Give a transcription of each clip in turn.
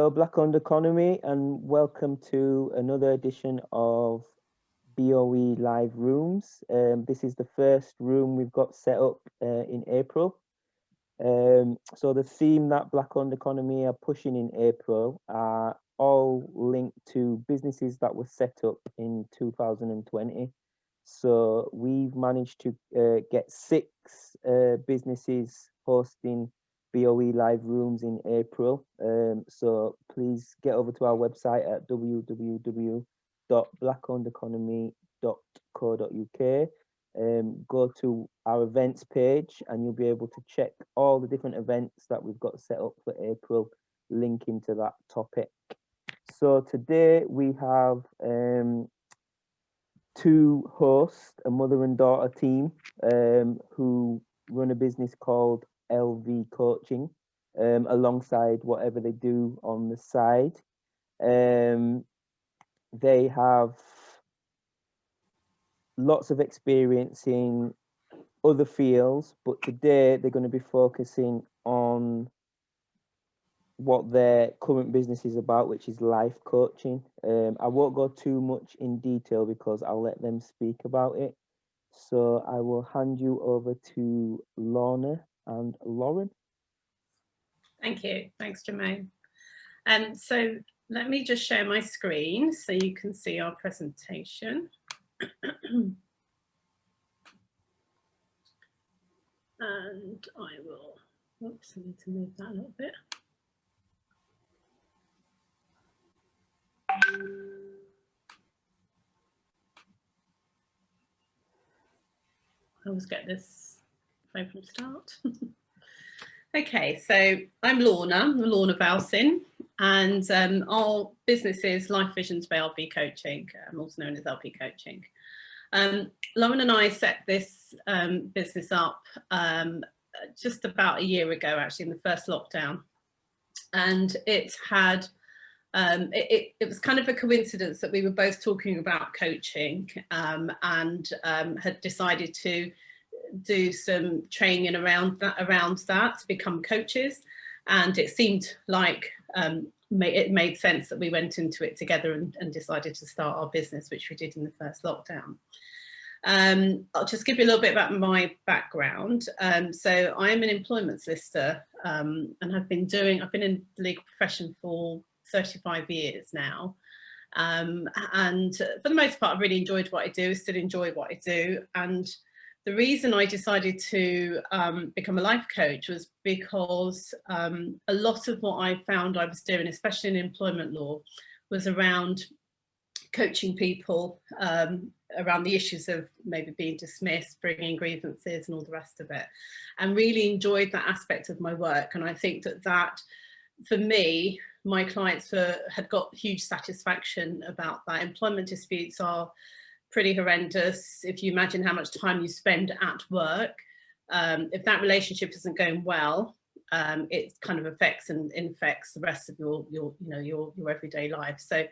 Hello, Black-owned economy, and welcome to another edition of B.O.E. Live Rooms. This is the first room we've got set up in April. So the theme that Black-owned economy are pushing in April are all linked to businesses that were set up in 2020. So we've managed to get 6 businesses hosting B.O.E. live rooms in April. So please get over to our website at www.blackowned-economy.co.uk. Go to our events page and you'll be able to check all the different events that we've got set up for April, linking to that topic. So today we have 2 hosts, a mother and daughter team, who run a business called LV Coaching, alongside whatever they do on the side. They have lots of experience in other fields, but today they're going to be focusing on what their current business is about, which is life coaching. I won't go too much in detail because I'll let them speak about it. So I will hand you over to Lorna and Lauren. Thank you. Thanks, Jermaine. So let me just share my screen so you can see our presentation. And I will, oops, I need to move that a little bit. I always get this phone from start. Okay, so I'm Lorna Valcin, and our business is Life Visions by LP Coaching, also known as LP Coaching. Lauren and I set this business up just about a year ago, actually, in the first lockdown, and it had it was kind of a coincidence that we were both talking about coaching and had decided to do some training around that to become coaches, and it seemed like it made sense that we went into it together and decided to start our business, which we did in the first lockdown. I'll just give you a little bit about my background. So I'm an employment solicitor, and I've been in the legal profession for 35 years now, and for the most part I've really enjoyed what I do, still enjoy what I do. And the reason I decided to become a life coach was because a lot of what I found I was doing, especially in employment law, was around coaching people around the issues of maybe being dismissed, bringing grievances and all the rest of it, and really enjoyed that aspect of my work. And I think that for me, my clients had got huge satisfaction about that. Employment disputes are pretty horrendous. If you imagine how much time you spend at work, if that relationship isn't going well, it kind of affects and infects the rest of your everyday life. So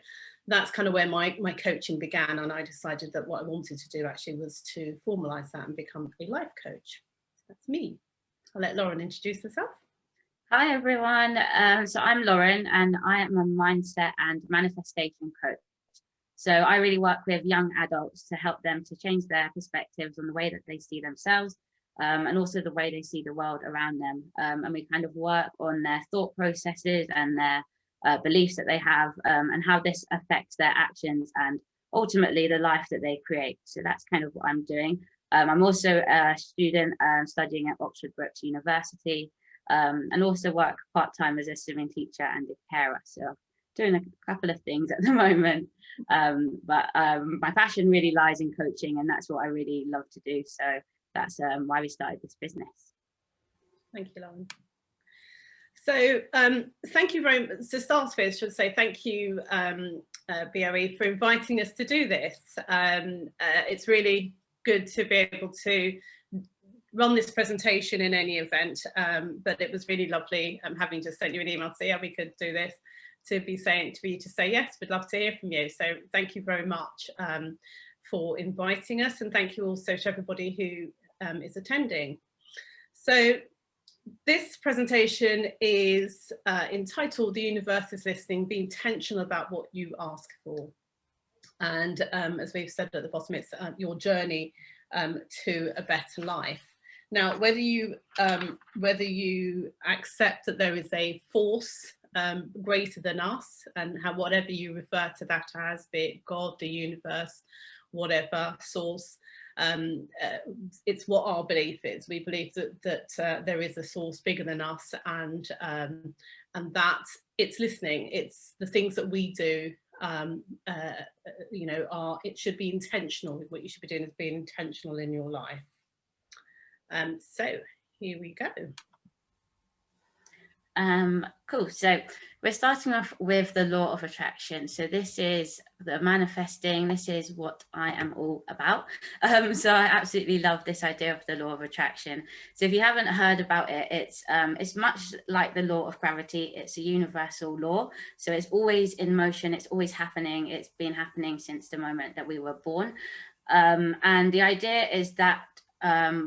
that's kind of where my coaching began, and I decided that what I wanted to do actually was to formalize that and become a life coach. So that's me. I'll let Lauren introduce herself. Hi everyone, so I'm Lauren and I am a mindset and manifestation coach. So I really work with young adults to help them to change their perspectives on the way that they see themselves, and also the way they see the world around them. And we kind of work on their thought processes and their beliefs that they have, and how this affects their actions and ultimately the life that they create. So that's kind of what I'm doing. I'm also a student studying at Oxford Brookes University, and also work part-time as a swimming teacher and a carer. So doing a couple of things at the moment, but my passion really lies in coaching, and that's what I really love to do. So that's why we started this business. Thank you, Lauren. So thank you very much. To start with, I should say thank you, B.O.E, for inviting us to do this. It's really good to be able to run this presentation in any event, but it was really lovely having just sent you an email to say, yeah, we could do this, for you to say yes, we'd love to hear from you. So thank you very much for inviting us, and thank you also to everybody who is attending. So this presentation is entitled The Universe is Listening, Be Intentional About What You Ask For. And as we've said at the bottom, it's your journey to a better life. Now, whether you accept that there is a force greater than us, and whatever you refer to that as, be it God, the universe, whatever source, it's what our belief is. We believe that there is a source bigger than us, and that it's listening. It's the things that we do. You know, it should be intentional. What you should be doing is being intentional in your life. So here we go. Cool. So we're starting off with the law of attraction. So this is the manifesting. This is what I am all about. So I absolutely love this idea of the law of attraction. So if you haven't heard about it, it's much like the law of gravity. It's a universal law. So it's always in motion. It's always happening. It's been happening since the moment that we were born. And the idea is that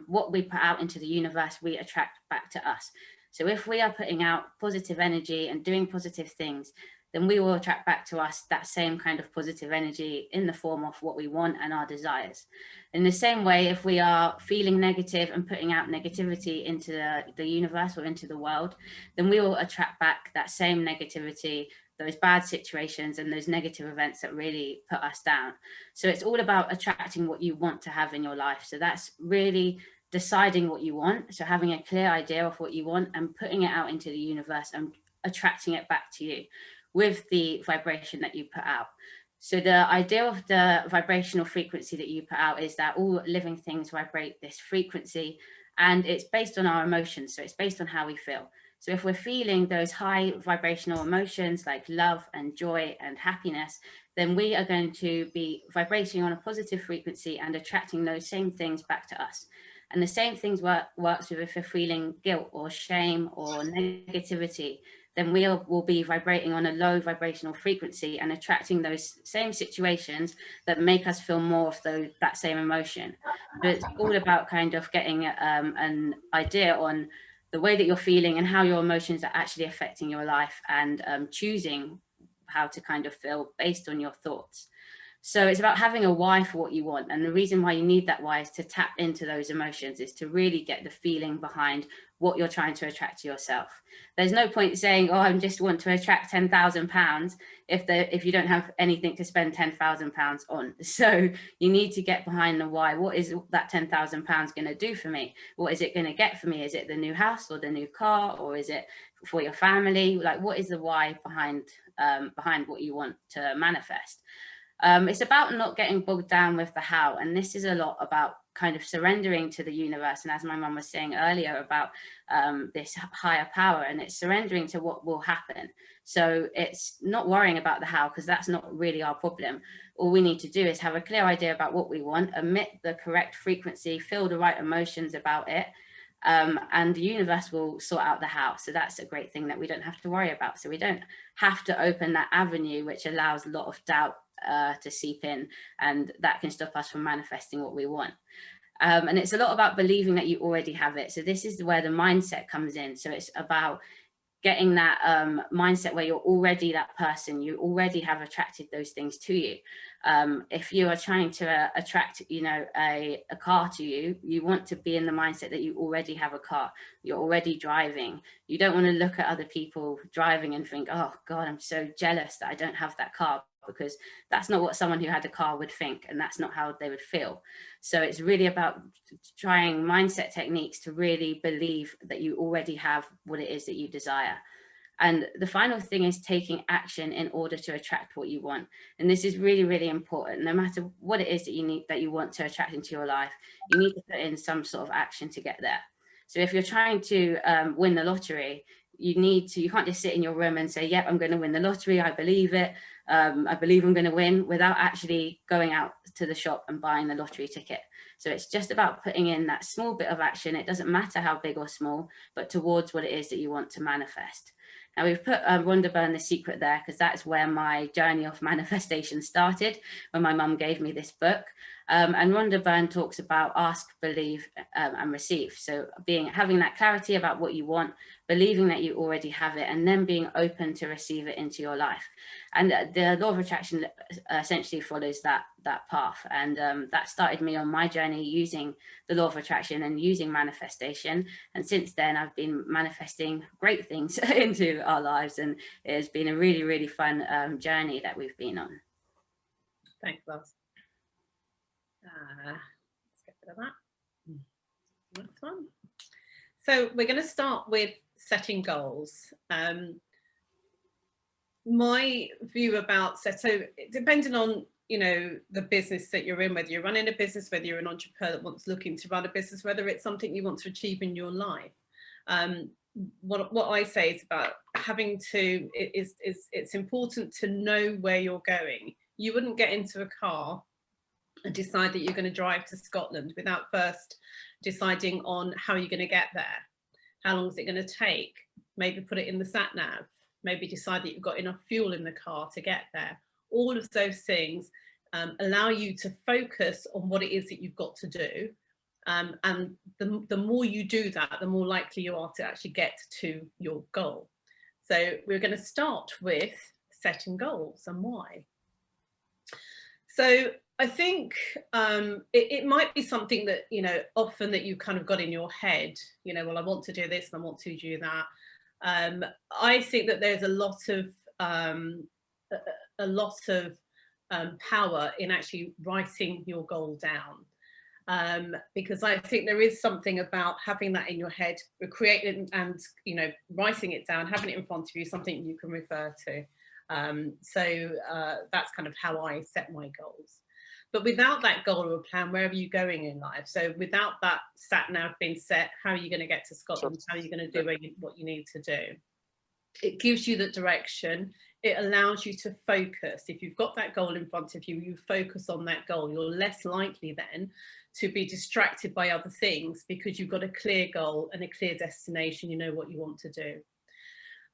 what we put out into the universe, we attract back to us. So if we are putting out positive energy and doing positive things, then we will attract back to us that same kind of positive energy in the form of what we want and our desires. In the same way, if we are feeling negative and putting out negativity into the universe or into the world, then we will attract back that same negativity, those bad situations and those negative events that really put us down. So it's all about attracting what you want to have in your life. So that's really deciding what you want, so having a clear idea of what you want and putting it out into the universe and attracting it back to you with the vibration that you put out. So the idea of the vibrational frequency that you put out is that all living things vibrate this frequency, and it's based on our emotions. So it's based on how we feel. So if we're feeling those high vibrational emotions like love and joy and happiness, then we are going to be vibrating on a positive frequency and attracting those same things back to us. And the same things works with if you're feeling guilt or shame or negativity, then we will be vibrating on a low vibrational frequency and attracting those same situations that make us feel more of that same emotion. So it's all about kind of getting an idea on the way that you're feeling and how your emotions are actually affecting your life, and choosing how to kind of feel based on your thoughts. So it's about having a why for what you want. And the reason why you need that why is to tap into those emotions, is to really get the feeling behind what you're trying to attract to yourself. There's no point saying, oh, I just want to attract £10,000 if you don't have anything to spend £10,000 on. So you need to get behind the why. What is that £10,000 going to do for me? What is it going to get for me? Is it the new house or the new car, or is it for your family? Like, what is the why behind what you want to manifest? It's about not getting bogged down with the how, and this is a lot about kind of surrendering to the universe, and as my mum was saying earlier about this higher power, and it's surrendering to what will happen. So it's not worrying about the how, because that's not really our problem. All we need to do is have a clear idea about what we want, emit the correct frequency, feel the right emotions about it, and the universe will sort out the how. So that's a great thing that we don't have to worry about. So we don't have to open that avenue which allows a lot of doubt to seep in, and that can stop us from manifesting what we want. And it's a lot about believing that you already have it. So this is where the mindset comes in. So it's about getting that mindset where you're already that person, you already have attracted those things to you. If you are trying to attract, a car to you, you want to be in the mindset that you already have a car, you're already driving. You don't want to look at other people driving and think, oh God, I'm so jealous that I don't have that car, because that's not what someone who had a car would think, and that's not how they would feel. So it's really about trying mindset techniques to really believe that you already have what it is that you desire. And the final thing is taking action in order to attract what you want. And this is really, really important. No matter what it is that you want to attract into your life, you need to put in some sort of action to get there. So if you're trying to win the lottery, you can't just sit in your room and say, yep, I'm going to win the lottery, I believe it, I believe I'm going to win, without actually going out to the shop and buying the lottery ticket. So it's just about putting in that small bit of action. It doesn't matter how big or small, but towards what it is that you want to manifest. Now we've put Rhonda Byrne, The Secret, there because that's where my journey of manifestation started, when my mum gave me this book. And Rhonda Byrne talks about ask, believe, and receive. So having that clarity about what you want, believing that you already have it, and then being open to receive it into your life. And the law of attraction essentially follows that path. And that started me on my journey using the law of attraction and using manifestation. And since then, I've been manifesting great things into our lives. And it has been a really, really fun journey that we've been on. Thanks, Lars. Let's get rid of that. Next one. So we're going to start with setting goals. My view about so depending on the business that you're in, whether you're running a business, whether you're an entrepreneur that wants looking to run a business, whether it's something you want to achieve in your life. What I say is about having to it's important to know where you're going. You wouldn't get into a car and decide that you're going to drive to Scotland without first deciding on how you're going to get there. How long is it going to take? Maybe put it in the sat nav. Maybe decide that you've got enough fuel in the car to get there. All of those things allow you to focus on what it is that you've got to do. And the more you do that, the more likely you are to actually get to your goal. So we're going to start with setting goals and why. So I think it might be something that, often that you kind of got in your head, well, I want to do this and I want to do that. I think that there's a lot of power in actually writing your goal down. Because I think there is something about having that in your head, creating and, writing it down, having it in front of you, something you can refer to. So that's kind of how I set my goals. But without that goal or plan, where are you going in life? So without that sat nav being set, how are you going to get to Scotland? How are you going to do what you need to do? It gives you the direction. It allows you to focus. If you've got that goal in front of you, you focus on that goal. You're less likely then to be distracted by other things because you've got a clear goal and a clear destination. You know what you want to do.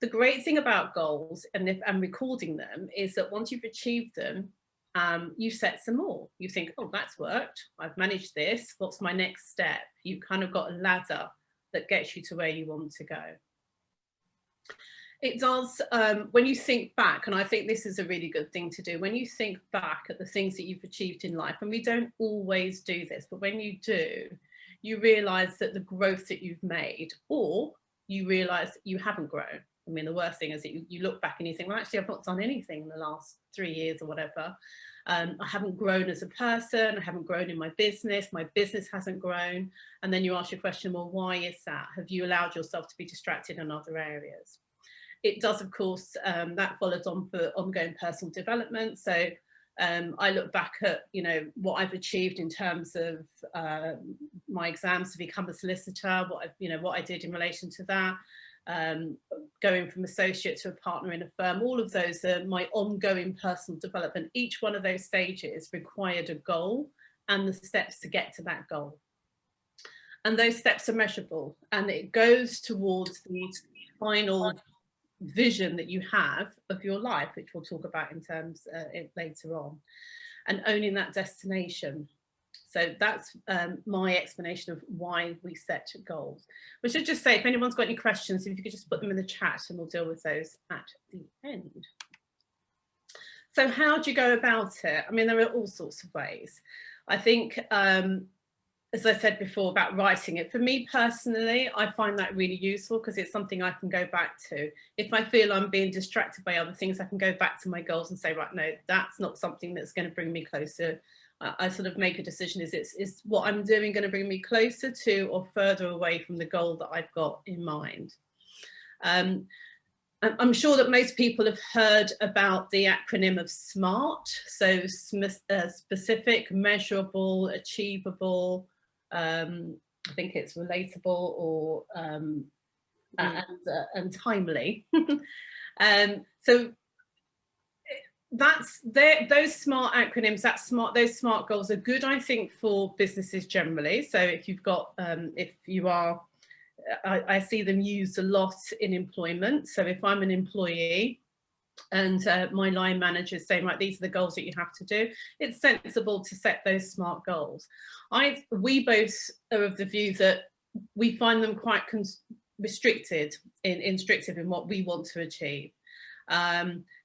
The great thing about goals and recording them is that once you've achieved them, you set some more. You think, oh, that's worked. I've managed this. What's my next step? You've kind of got a ladder that gets you to where you want to go. It does, when you think back, and I think this is a really good thing to do, when you think back at the things that you've achieved in life, and we don't always do this, but when you do, you realise that the growth that you've made, or you realise that you haven't grown. I mean, the worst thing is that you look back and you think, well, actually, I've not done anything in the last 3 years or whatever. I haven't grown as a person. I haven't grown in my business. My business hasn't grown. And then you ask your question, well, why is that? Have you allowed yourself to be distracted in other areas? It does, of course, that follows on for ongoing personal development. So I look back at, what I've achieved in terms of my exams to become a solicitor, what I did in relation to that. Going from associate to a partner in a firm, all of those are my ongoing personal development. Each one of those stages required a goal and the steps to get to that goal. And those steps are measurable, and it goes towards the final vision that you have of your life, which we'll talk about in terms later on, and owning that destination. So that's my explanation of why we set goals. We should just say, if anyone's got any questions, if you could just put them in the chat and we'll deal with those at the end. So how do you go about it? I mean, there are all sorts of ways. I think, as I said before about writing it, for me personally, I find that really useful because it's something I can go back to. If I feel I'm being distracted by other things, I can go back to my goals and say, right, no, that's not something that's going to bring me closer. I sort of make a decision, is what I'm doing going to bring me closer to or further away from the goal that I've got in mind? I'm sure that most people have heard about the acronym of SMART. So specific, measurable, achievable, I think it's relatable, or and timely. So those SMART acronyms, those SMART goals are good, I think, for businesses generally. So if you've got, if you are, I see them used a lot in employment. So if I'm an employee, and my line manager is saying, right, these are the goals that you have to do, it's sensible to set those SMART goals. We both are of the view that we find them quite restricted in what we want to achieve.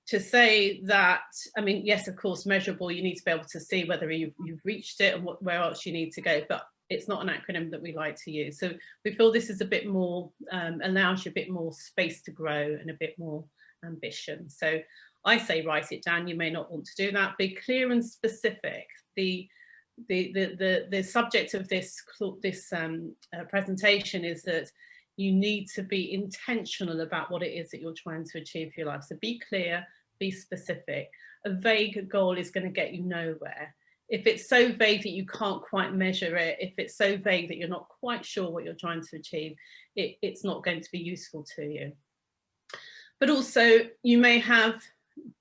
To say that, I mean, yes, of course, measurable, you need to be able to see whether you've reached it and where else you need to go, but it's not an acronym that we like to use. So we feel this is a bit more, allows you a bit more space to grow and a bit more ambition. So I say write it down. You may not want to do that. Be clear and specific. The subject of this presentation is that you need to be intentional about what it is that you're trying to achieve for your life. So be clear, be specific. A vague goal is going to get you nowhere. If it's so vague that you can't quite measure it, if it's so vague that you're not quite sure what you're trying to achieve, it's not going to be useful to you. But also, you may have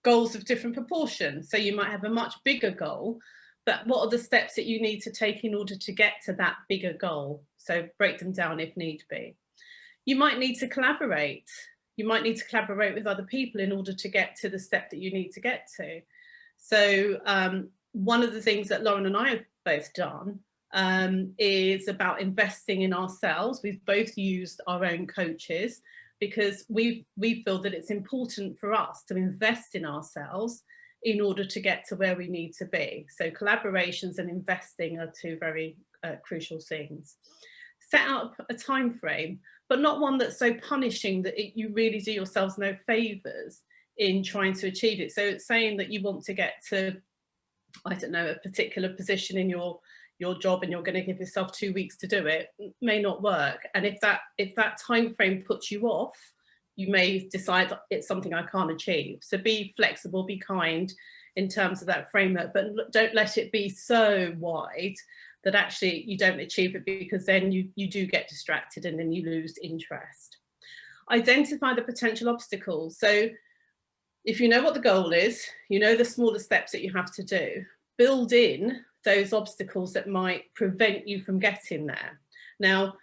goals of different proportions. So you might have a much bigger goal, but what are the steps that you need to take in order to get to that bigger goal? So break them down if need be. You might need to collaborate. You might need to collaborate with other people in order to get to the step that you need to get to. So one of the things that Lauren and I have both done is about investing in ourselves. We've both used our own coaches because we feel that it's important for us to invest in ourselves in order to get to where we need to be. So collaborations and investing are two very crucial things. Set up a time frame, but not one that's so punishing that you really do yourselves no favors in trying to achieve it. So it's saying that you want to get to, I don't know, a particular position in your job and you're going to give yourself 2 weeks to do it, may not work. And if that time frame puts you off, you may decide it's something I can't achieve. So be flexible, be kind in terms of that framework, but don't let it be so wide that actually you don't achieve it, because then you do get distracted and then you lose interest. Identify the potential obstacles. So if you know what the goal is, you know the smaller steps that you have to do, build in those obstacles that might prevent you from getting there. Now,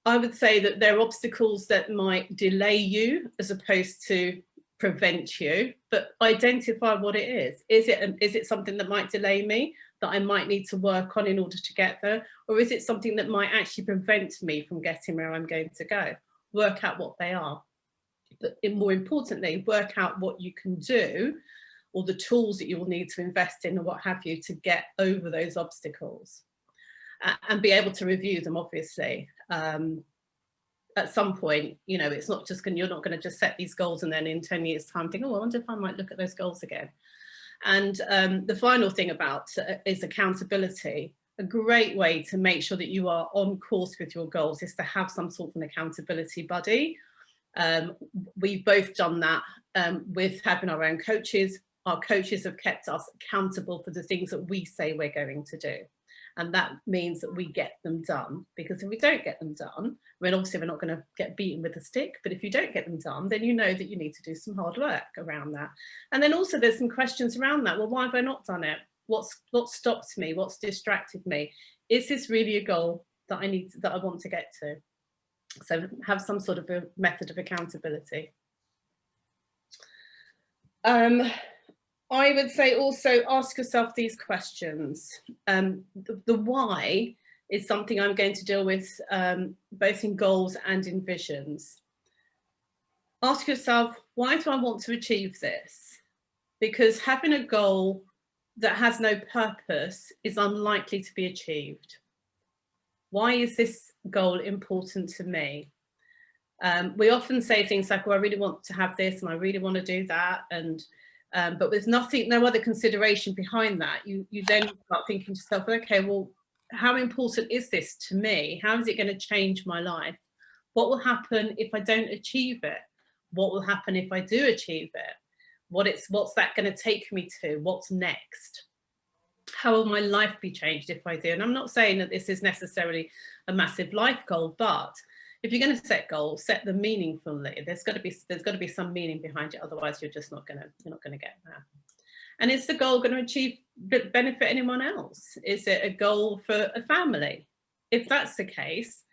I would say that there are obstacles that might delay you as opposed to prevent you, but identify what it is. Is it something that might delay me, that I might need to work on in order to get there? Or is it something that might actually prevent me from getting where I'm going to go? Work out what they are. But more importantly, work out what you can do, or the tools that you will need to invest in or what have you to get over those obstacles, and be able to review them, obviously. At some point, you know, it's not just you're not going to just set these goals and then in 10 years time think, oh, I wonder if I might look at those goals again. And the final thing about is accountability. A great way to make sure that you are on course with your goals is to have some sort of an accountability buddy. We've both done that with having our own coaches. Our coaches have kept us accountable for the things that we say we're going to do. And that means that we get them done, because if we don't get them done, I mean, obviously we're not going to get beaten with a stick, but if you don't get them done, then you know that you need to do some hard work around that. And then also there's some questions around that. Well, why have I not done it? What stops me? What's distracted me? Is this really a goal that I want to get to? So have some sort of a method of accountability. I would say also ask yourself these questions. The why is something I'm going to deal with both in goals and in visions. Ask yourself, why do I want to achieve this? Because having a goal that has no purpose is unlikely to be achieved. Why is this goal important to me? We often say things like, well, I really want to have this and I really want to do that, and but with no other consideration behind that, you then start thinking to yourself, okay, well, how important is this to me? How is it going to change my life? What will happen if I don't achieve it? What will happen if I do achieve it? What's that going to take me to? What's next? How will my life be changed if I do? And I'm not saying that this is necessarily a massive life goal, but if you're going to set goals, set them meaningfully. There's got to be some meaning behind it. Otherwise, you're not going to get there. And is the goal going to benefit anyone else? Is it a goal for a family? If that's the case,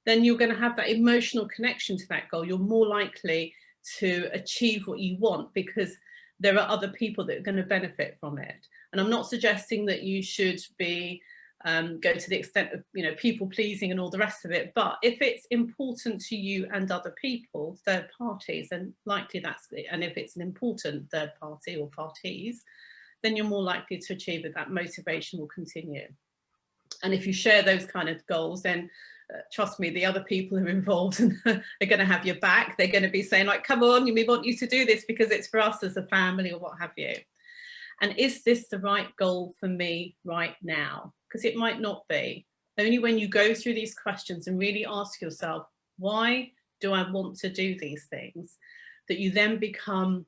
then you're going to have that emotional connection to that goal. You're more likely to achieve what you want, because there are other people that are going to benefit from it. And I'm not suggesting that you should be go to the extent of, you know, people pleasing and all the rest of it, but if it's important to you and other people, third parties, then likely that's it. And if it's an important third party or parties, then you're more likely to achieve it. That motivation will continue. And if you share those kind of goals, then trust me, the other people who are involved are going to have your back. They're going to be saying, like, come on, we want you to do this because it's for us as a family, or what have you. And is this the right goal for me right now? Because it might not be. Only when you go through these questions and really ask yourself, why do I want to do these things, that you then become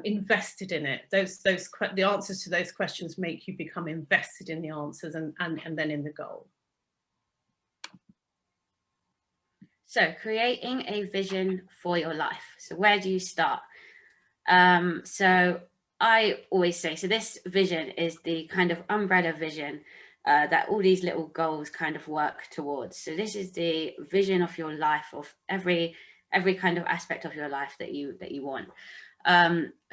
invested in it. The answers to those questions make you become invested in the answers and then in the goal. So creating a vision for your life. So where do you start? So I always say, so this vision is the kind of umbrella vision that all these little goals kind of work towards. So this is the vision of your life, of every kind of aspect of your life that you want.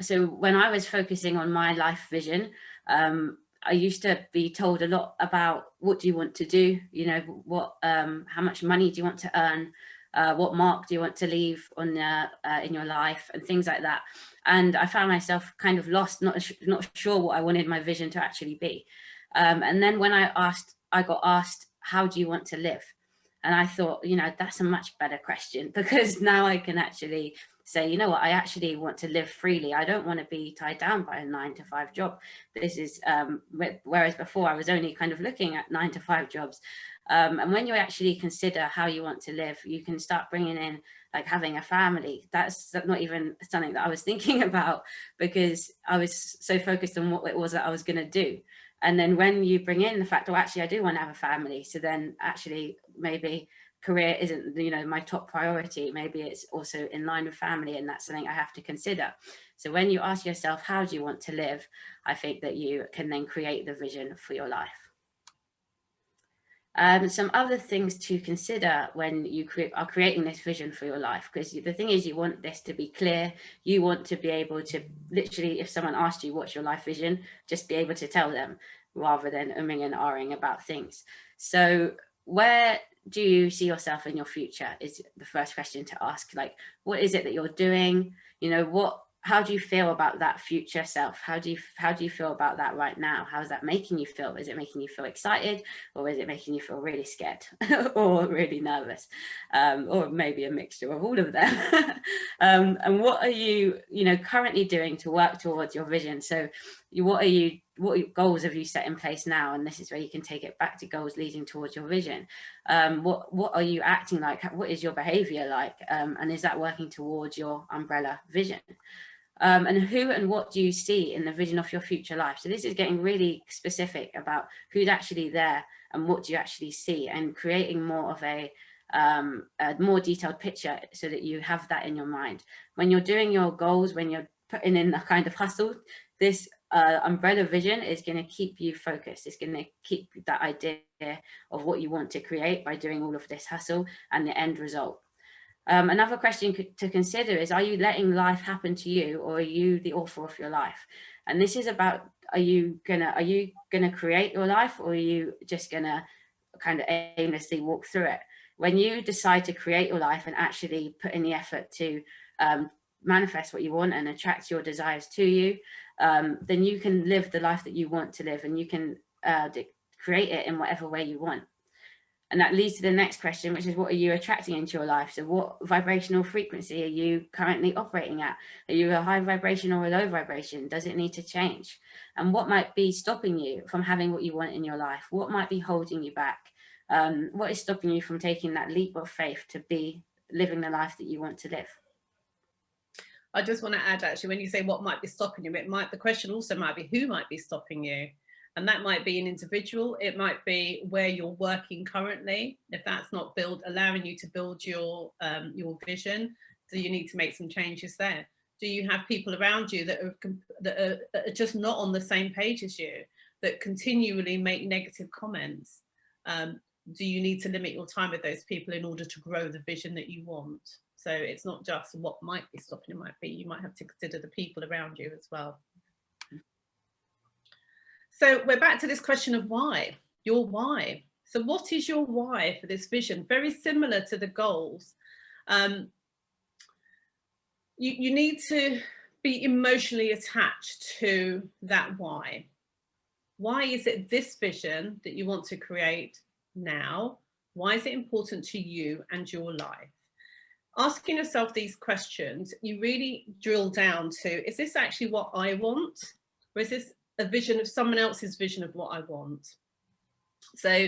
So when I was focusing on my life vision, I used to be told a lot about what do you want to do, you know, what, how much money do you want to earn, what mark do you want to leave on in your life, and things like that. And I found myself kind of lost, not sure what I wanted my vision to actually be. And then when I got asked, how do you want to live? And I thought, you know, that's a much better question, because now I can actually say, you know what, I actually want to live freely. I don't want to be tied down by a 9-to-5 job. This is, whereas before I was only kind of looking at 9-to-5 jobs. And when you actually consider how you want to live, you can start bringing in like having a family. That's not even something that I was thinking about, because I was so focused on what it was that I was going to do. And then when you bring in the fact, oh, actually, I do want to have a family. So then actually maybe career isn't, you know, my top priority. Maybe it's also in line with family, and that's something I have to consider. So when you ask yourself, how do you want to live? I think that you can then create the vision for your life. Some other things to consider when you are creating this vision for your life, because the thing is, you want this to be clear. You want to be able to literally, if someone asked you what's your life vision, just be able to tell them, rather than umming and ahhing about things. So where do you see yourself in your future is the first question to ask. Like, what is it that you're doing? You know, how do you feel about that future self? How do you feel about that right now? How's that making you feel? Is it making you feel excited, or is it making you feel really scared or really nervous, or maybe a mixture of all of them? And what are you currently doing to work towards your vision? So what goals have you set in place now? And this is where you can take it back to goals leading towards your vision. What are you acting like? What is your behavior like? And is that working towards your umbrella vision? And who and what do you see in the vision of your future life? So this is getting really specific about who's actually there and what do you actually see, and creating more of a more detailed picture so that you have that in your mind. When you're doing your goals, when you're putting in a kind of hustle, this umbrella vision is going to keep you focused. It's going to keep that idea of what you want to create by doing all of this hustle and the end result. Another question to consider is, are you letting life happen to you, or are you the author of your life? And this is about, are you gonna create your life, or are you just gonna kind of aimlessly walk through it? When you decide to create your life and actually put in the effort to manifest what you want and attract your desires to you, then you can live the life that you want to live, and you can create it in whatever way you want. And that leads to the next question, which is, what are you attracting into your life? So what vibrational frequency are you currently operating at? Are you a high vibration or a low vibration? Does it need to change? And what might be stopping you from having what you want in your life? What might be holding you back? What is stopping you from taking that leap of faith to be living the life that you want to live? I just want to add, actually, when you say what might be stopping you, the question also might be who might be stopping you. And that might be an individual. It might be where you're working currently. If that's not allowing you to build your vision, so you need to make some changes there. Do you have people around you that are just not on the same page as you, that continually make negative comments? Do you need to limit your time with those people in order to grow the vision that you want? So it's not just what might be stopping, it might be, you might have to consider the people around you as well. So we're back to this question of why, your why. So what is your why for this vision? Very similar to the goals. You need to be emotionally attached to that why. Why is it this vision that you want to create now? Why is it important to you and your life? Asking yourself these questions, you really drill down to, is this actually what I want? Or is this a vision of someone else's vision of what I want? So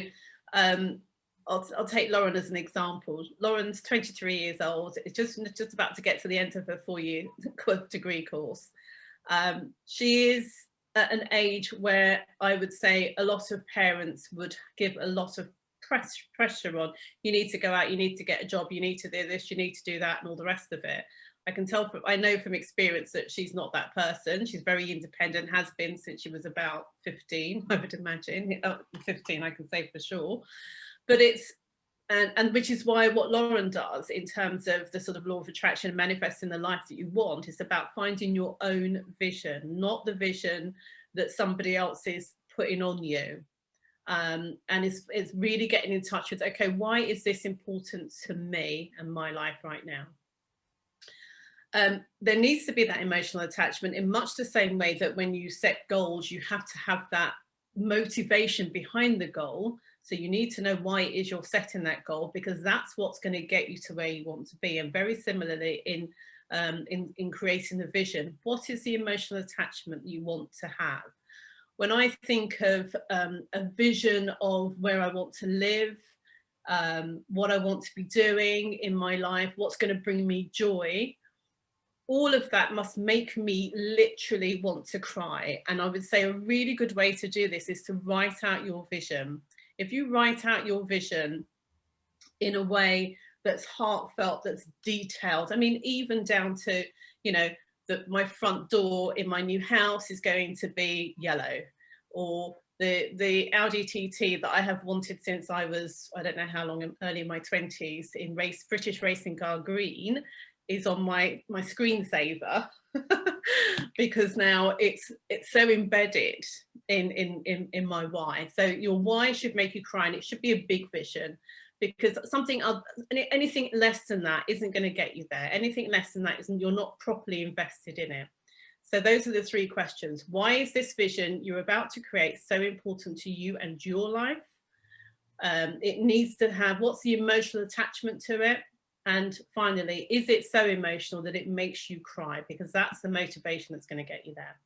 I'll take Lauren as an example. Lauren's 23 years old. It's just about to get to the end of her 4-year degree course. She is at an age where I would say a lot of parents would give a lot of pressure on. You need to go out, you need to get a job, you need to do this, you need to do that, and all the rest of it. I know from experience that she's not that person. She's very independent, has been since she was about 15, I would imagine. 15, I can say for sure. But it's, and which is why what Lauren does in terms of the sort of law of attraction and manifesting the life that you want is about finding your own vision, not the vision that somebody else is putting on you. And it's really getting in touch with, okay, why is this important to me and my life right now? There needs to be that emotional attachment in much the same way that when you set goals, you have to have that motivation behind the goal. So you need to know why it is you're setting that goal, because that's what's going to get you to where you want to be. And very similarly in creating the vision, what is the emotional attachment you want to have? When I think of a vision of where I want to live, what I want to be doing in my life, what's going to bring me joy, all of that must make me literally want to cry. And I would say a really good way to do this is to write out your vision. If you write out your vision in a way that's heartfelt, that's detailed, I mean, even down to, you know, that my front door in my new house is going to be yellow, or the Audi TT that I have wanted since I was, I don't know how long, early in my 20s, in British racing car green, is on my screensaver because now it's so embedded in my why. So your why should make you cry, and it should be a big vision, because anything less than that isn't going to get you there. Anything less than that isn't, you're not properly invested in it. So those are the 3 questions. Why is this vision you're about to create so important to you and your life? It needs to have, what's the emotional attachment to it? And finally, is it so emotional that it makes you cry? Because that's the motivation that's going to get you there.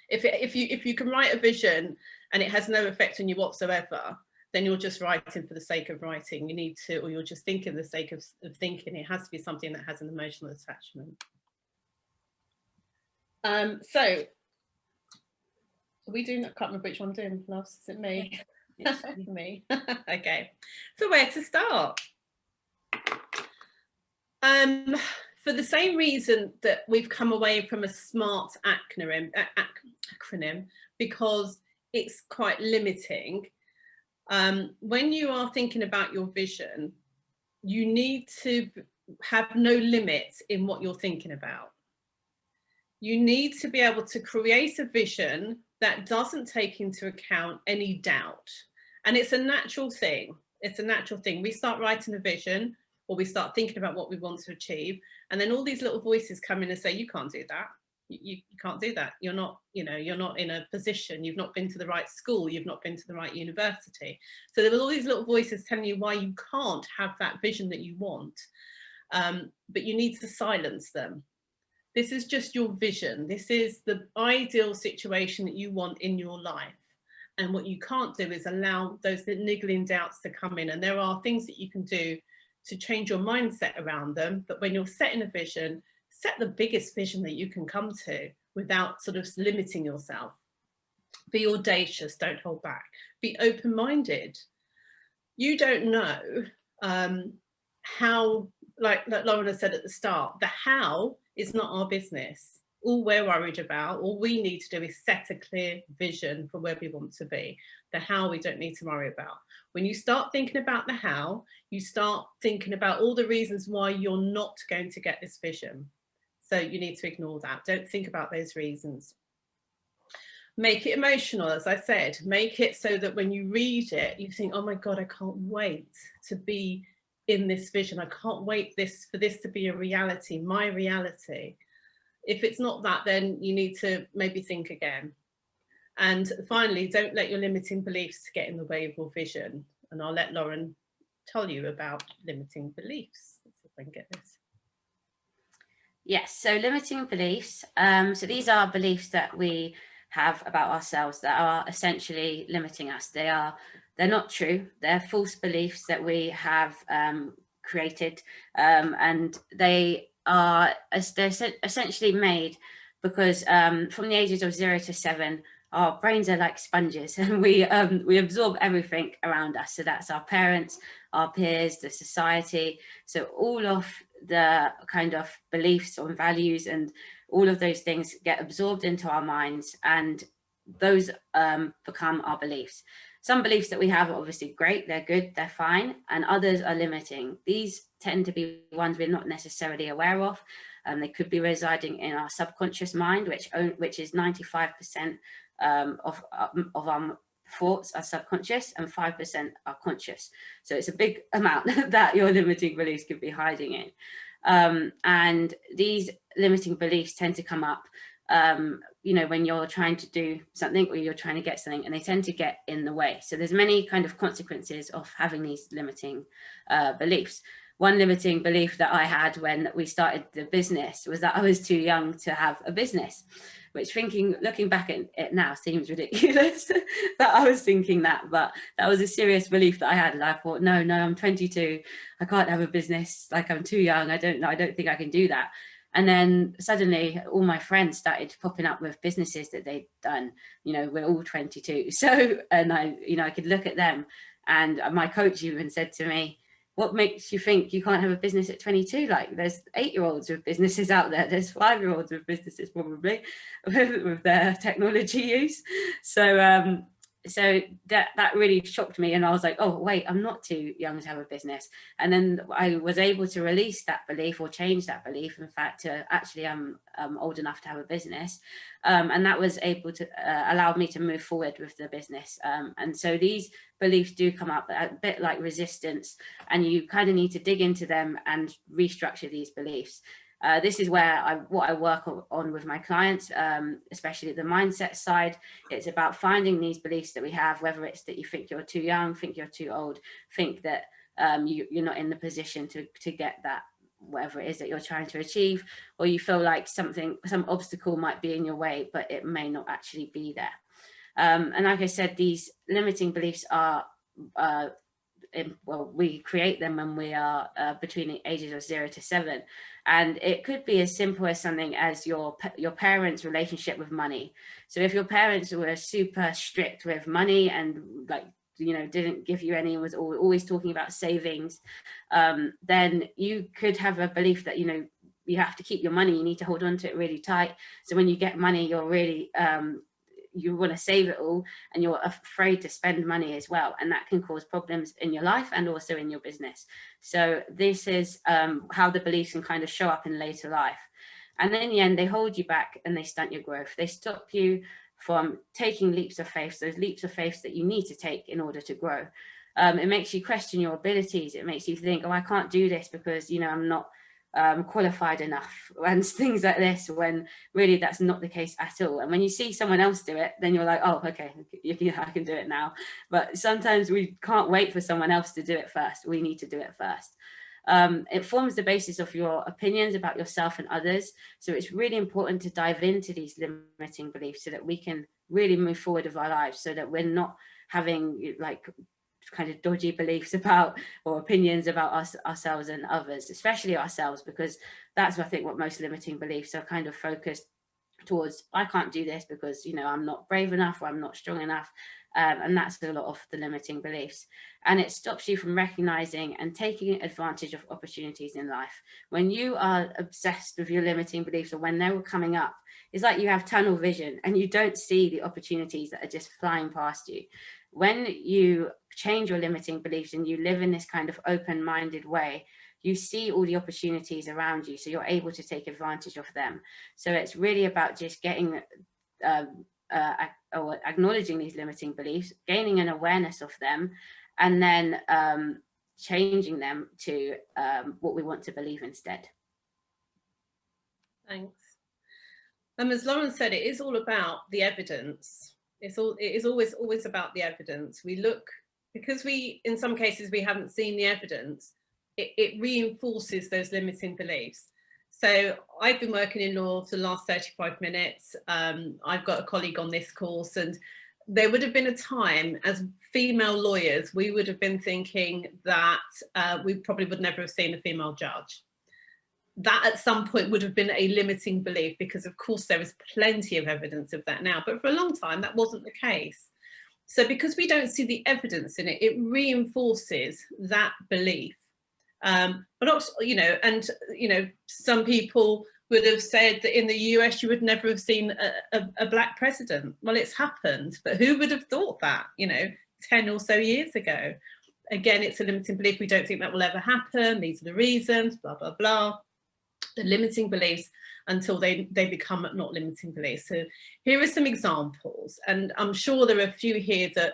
If you can write a vision and it has no effect on you whatsoever, then you're just writing for the sake of writing. You need to, or you're just thinking for the sake of thinking. It has to be something that has an emotional attachment. So we do, I can't remember which one I'm doing last. Is it me? It's me. Okay. So where to start? For the same reason that we've come away from a SMART acronym, because it's quite limiting. When you are thinking about your vision, you need to have no limits in what you're thinking about. You need to be able to create a vision that doesn't take into account any doubt. And it's a natural thing. It's a natural thing. We start writing a vision, or we start thinking about what we want to achieve, and then all these little voices come in and say, you can't do that. You can't do that. You're not, you know, you're not in a position. You've not been to the right school. You've not been to the right university. So there were all these little voices telling you why you can't have that vision that you want. But you need to silence them. This is just your vision. This is the ideal situation that you want in your life. And what you can't do is allow those niggling doubts to come in. And there are things that you can do to change your mindset around them. But when you're setting a vision, set the biggest vision that you can come to without sort of limiting yourself. Be audacious, don't hold back. Be open-minded. You don't know how, like Lorna said at the start, the how is not our business. All we're worried about, all we need to do is set a clear vision for where we want to be. The how we don't need to worry about. When you start thinking about the how, you start thinking about all the reasons why you're not going to get this vision. So you need to ignore that. Don't think about those reasons. Make it emotional, as I said. Make it so that when you read it, you think, oh my God, I can't wait to be in this vision. I can't wait for this to be a reality, my reality. If it's not that, then you need to maybe think again. And finally, don't let your limiting beliefs get in the way of your vision. And I'll let Lauren tell you about limiting beliefs. Let's see if I can get this. Yes, so limiting beliefs. So these are beliefs that we have about ourselves that are essentially limiting us. They're not true. They're false beliefs that we have created, and they're essentially made because from the ages of 0 to 7, our brains are like sponges, and we absorb everything around us. So that's our parents, our peers, the society. So all of the kind of beliefs or values and all of those things get absorbed into our minds, and those become our beliefs. Some beliefs that we have are obviously great, they're good, they're fine, and others are limiting. These tend to be ones we're not necessarily aware of. They could be residing in our subconscious mind, which is 95% of our thoughts are subconscious and 5% are conscious. So it's a big amount that your limiting beliefs could be hiding in. And these limiting beliefs tend to come up, when you're trying to do something or you're trying to get something, and they tend to get in the way. So there's many kind of consequences of having these limiting beliefs. One limiting belief that I had when we started the business was that I was too young to have a business, which looking back at it now seems ridiculous that I was thinking that, but that was a serious belief that I had. And I thought, no, I'm 22. I can't have a business. Like, I'm too young. I don't think I can do that. And then suddenly all my friends started popping up with businesses that they'd done. We're all 22. So, and I could look at them, and my coach even said to me, what makes you think you can't have a business at 22? Like, there's 8-year-olds with businesses out there. There's 5-year-olds with businesses, probably, with their technology use. So that really shocked me, and I was like, oh wait, I'm not too young to have a business. And then I was able to release that belief, or change that belief, in fact, to actually I'm old enough to have a business, and that was able to allow me to move forward with the business. And so these beliefs do come up a bit like resistance, and you kind of need to dig into them and restructure these beliefs. This is where what I work on with my clients, especially the mindset side. It's about finding these beliefs that we have, whether it's that you think you're too young, think you're too old, think that you're not in the position to get that, whatever it is that you're trying to achieve, or you feel like some obstacle might be in your way, but it may not actually be there. And like I said, these limiting beliefs are we create them when we are between the ages of 0 to 7, and it could be as simple as something as your parents' relationship with money. So if your parents were super strict with money and didn't give you any, was always talking about savings, then you could have a belief that you have to keep your money, you need to hold on to it really tight. So when you get money, you're really you want to save it all, and you're afraid to spend money as well, and that can cause problems in your life and also in your business. So this is how the beliefs can kind of show up in later life, and in the end they hold you back and they stunt your growth. They stop you from taking leaps of faith, those leaps of faith that you need to take in order to grow. It makes you question your abilities. It makes you think, oh, I can't do this because I'm not qualified enough, and things like this, when really that's not the case at all. And when you see someone else do it, then you're like, oh, okay, I can do it now. But sometimes we can't wait for someone else to do it first. We need to do it first. It forms the basis of your opinions about yourself and others. So it's really important to dive into these limiting beliefs so that we can really move forward with our lives, so that we're not having kind of dodgy beliefs about, or opinions about ourselves and others, especially ourselves, because that's, I think, what most limiting beliefs are kind of focused towards. I can't do this because I'm not brave enough, or I'm not strong enough, and that's a lot of the limiting beliefs. And it stops you from recognizing and taking advantage of opportunities in life. When you are obsessed with your limiting beliefs, or when they were coming up, it's like you have tunnel vision and you don't see the opportunities that are just flying past you. When you change your limiting beliefs and you live in this kind of open-minded way, you see all the opportunities around you, so you're able to take advantage of them. So it's really about just getting or acknowledging these limiting beliefs, gaining an awareness of them, and then changing them to what we want to believe instead. Thanks. As Lauren said, it is all about the evidence. It is always about the evidence. We look, because in some cases we haven't seen the evidence, it reinforces those limiting beliefs. So I've been working in law for the last 35 minutes. I've got a colleague on this course, and there would have been a time as female lawyers, we would have been thinking that we probably would never have seen a female judge. That at some point would have been a limiting belief, because of course there is plenty of evidence of that now, but for a long time that wasn't the case. So because we don't see the evidence in it, it reinforces that belief. But also, some people would have said that in the US you would never have seen a black president. Well, it's happened, but who would have thought that, 10 or so years ago? Again, it's a limiting belief. We don't think that will ever happen. These are the reasons, blah, blah, blah. The limiting beliefs until they become not limiting beliefs. So here are some examples, and I'm sure there are a few here that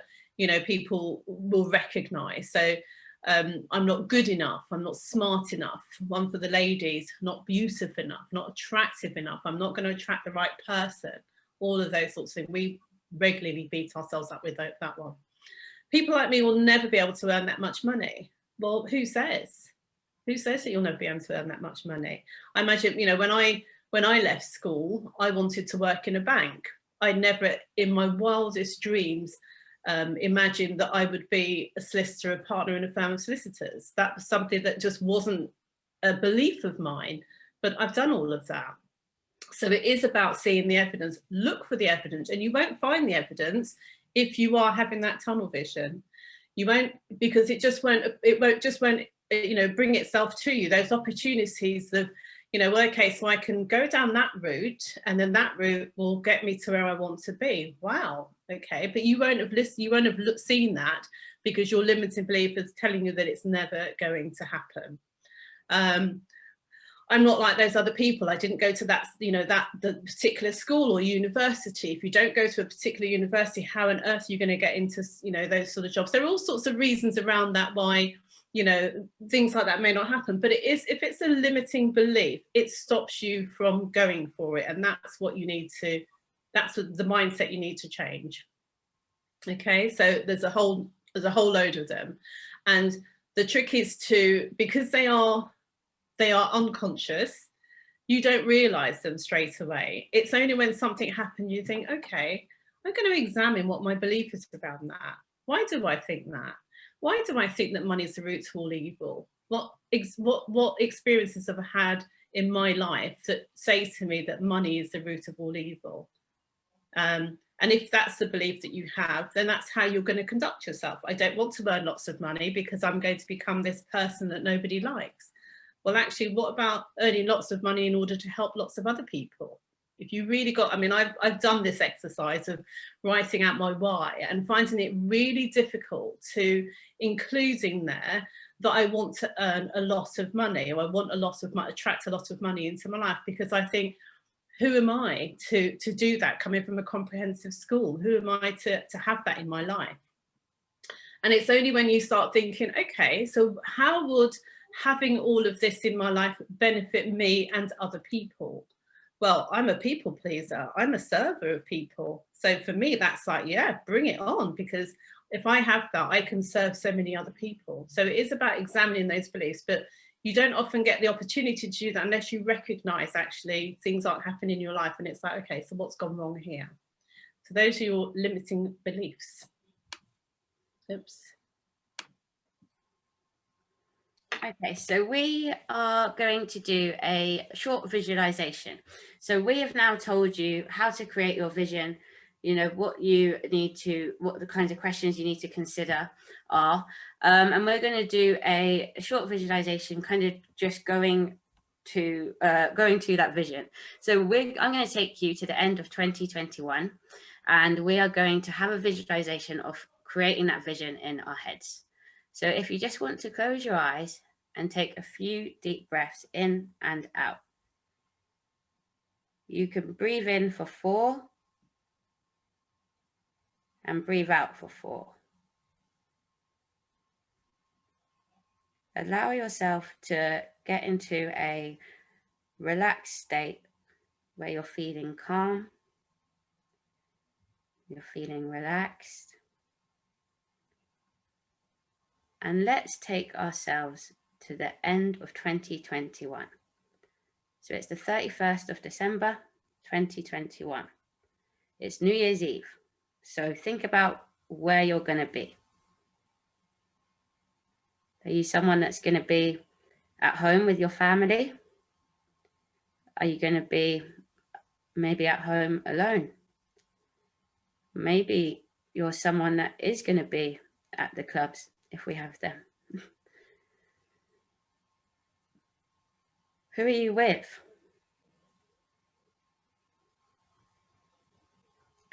people will recognize. So I'm not good enough, I'm not smart enough. One for the ladies, not beautiful enough, not attractive enough, I'm not going to attract the right person. All of those sorts of things. We regularly beat ourselves up with that one. People like me will never be able to earn that much money. Well, who says? Who says that you'll never be able to earn that much money? I imagine, when I left school, I wanted to work in a bank. I never, in my wildest dreams, imagined that I would be a solicitor, a partner in a firm of solicitors. That was something that just wasn't a belief of mine, but I've done all of that. So it is about seeing the evidence. Look for the evidence, and you won't find the evidence if you are having that tunnel vision. You won't, because it won't bring itself to you. Those opportunities of, okay, so I can go down that route, and then that route will get me to where I want to be. Wow, okay, but you won't have listened, you won't have seen that, because your limiting belief is telling you that it's never going to happen. I'm not like those other people. I didn't go to that, the particular school or university. If you don't go to a particular university, how on earth are you going to get into, those sort of jobs? There are all sorts of reasons around that why, things like that may not happen. But if it's a limiting belief, it stops you from going for it. And that's what you need to, that's the mindset you need to change. Okay, so there's a whole load of them. And the trick is because they are unconscious, you don't realize them straight away. It's only when something happens you think, okay, I'm going to examine what my belief is about that. Why do I think that? Why do I think that money is the root to all evil? What experiences have I had in my life that say to me that money is the root of all evil? And if that's the belief that you have, then that's how you're going to conduct yourself. I don't want to earn lots of money because I'm going to become this person that nobody likes. Well, actually, what about earning lots of money in order to help lots of other people? If you really I've done this exercise of writing out my why and finding it really difficult to including there that I want to earn a lot of money, or I want attract a lot of money into my life, because I think, who am I to do that, coming from a comprehensive school? Who am I to have that in my life? And it's only when you start thinking, okay, so how would having all of this in my life benefit me and other people? Well, I'm a people pleaser. I'm a server of people. So for me, that's like, yeah, bring it on, because if I have that, I can serve so many other people. So it is about examining those beliefs, but you don't often get the opportunity to do that unless you recognize actually things aren't happening in your life. And it's like, okay, so what's gone wrong here? So those are your limiting beliefs. Oops. Okay, so we are going to do a short visualization. So we have now told you how to create your vision, what the kinds of questions you need to consider are. And we're going to do a short visualization, kind of just going to going to that vision. So I'm going to take you to the end of 2021, and we are going to have a visualization of creating that vision in our heads. So if you just want to close your eyes and take a few deep breaths in and out. You can breathe in for 4 and breathe out for 4. Allow yourself to get into a relaxed state where you're feeling calm, you're feeling relaxed. And let's take ourselves to the end of 2021. So it's the 31st of December, 2021. It's New Year's Eve. So think about where you're going to be. Are you someone that's going to be at home with your family? Are you going to be maybe at home alone? Maybe you're someone that is going to be at the clubs if we have them. Who are you with?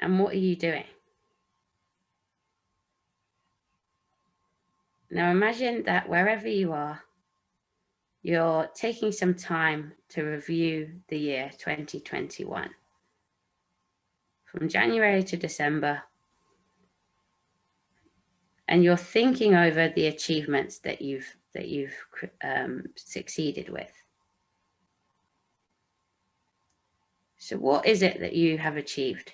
And what are you doing? Now imagine that wherever you are, you're taking some time to review the year 2021. From January to December, and you're thinking over the achievements that you've succeeded with. So what is it that you have achieved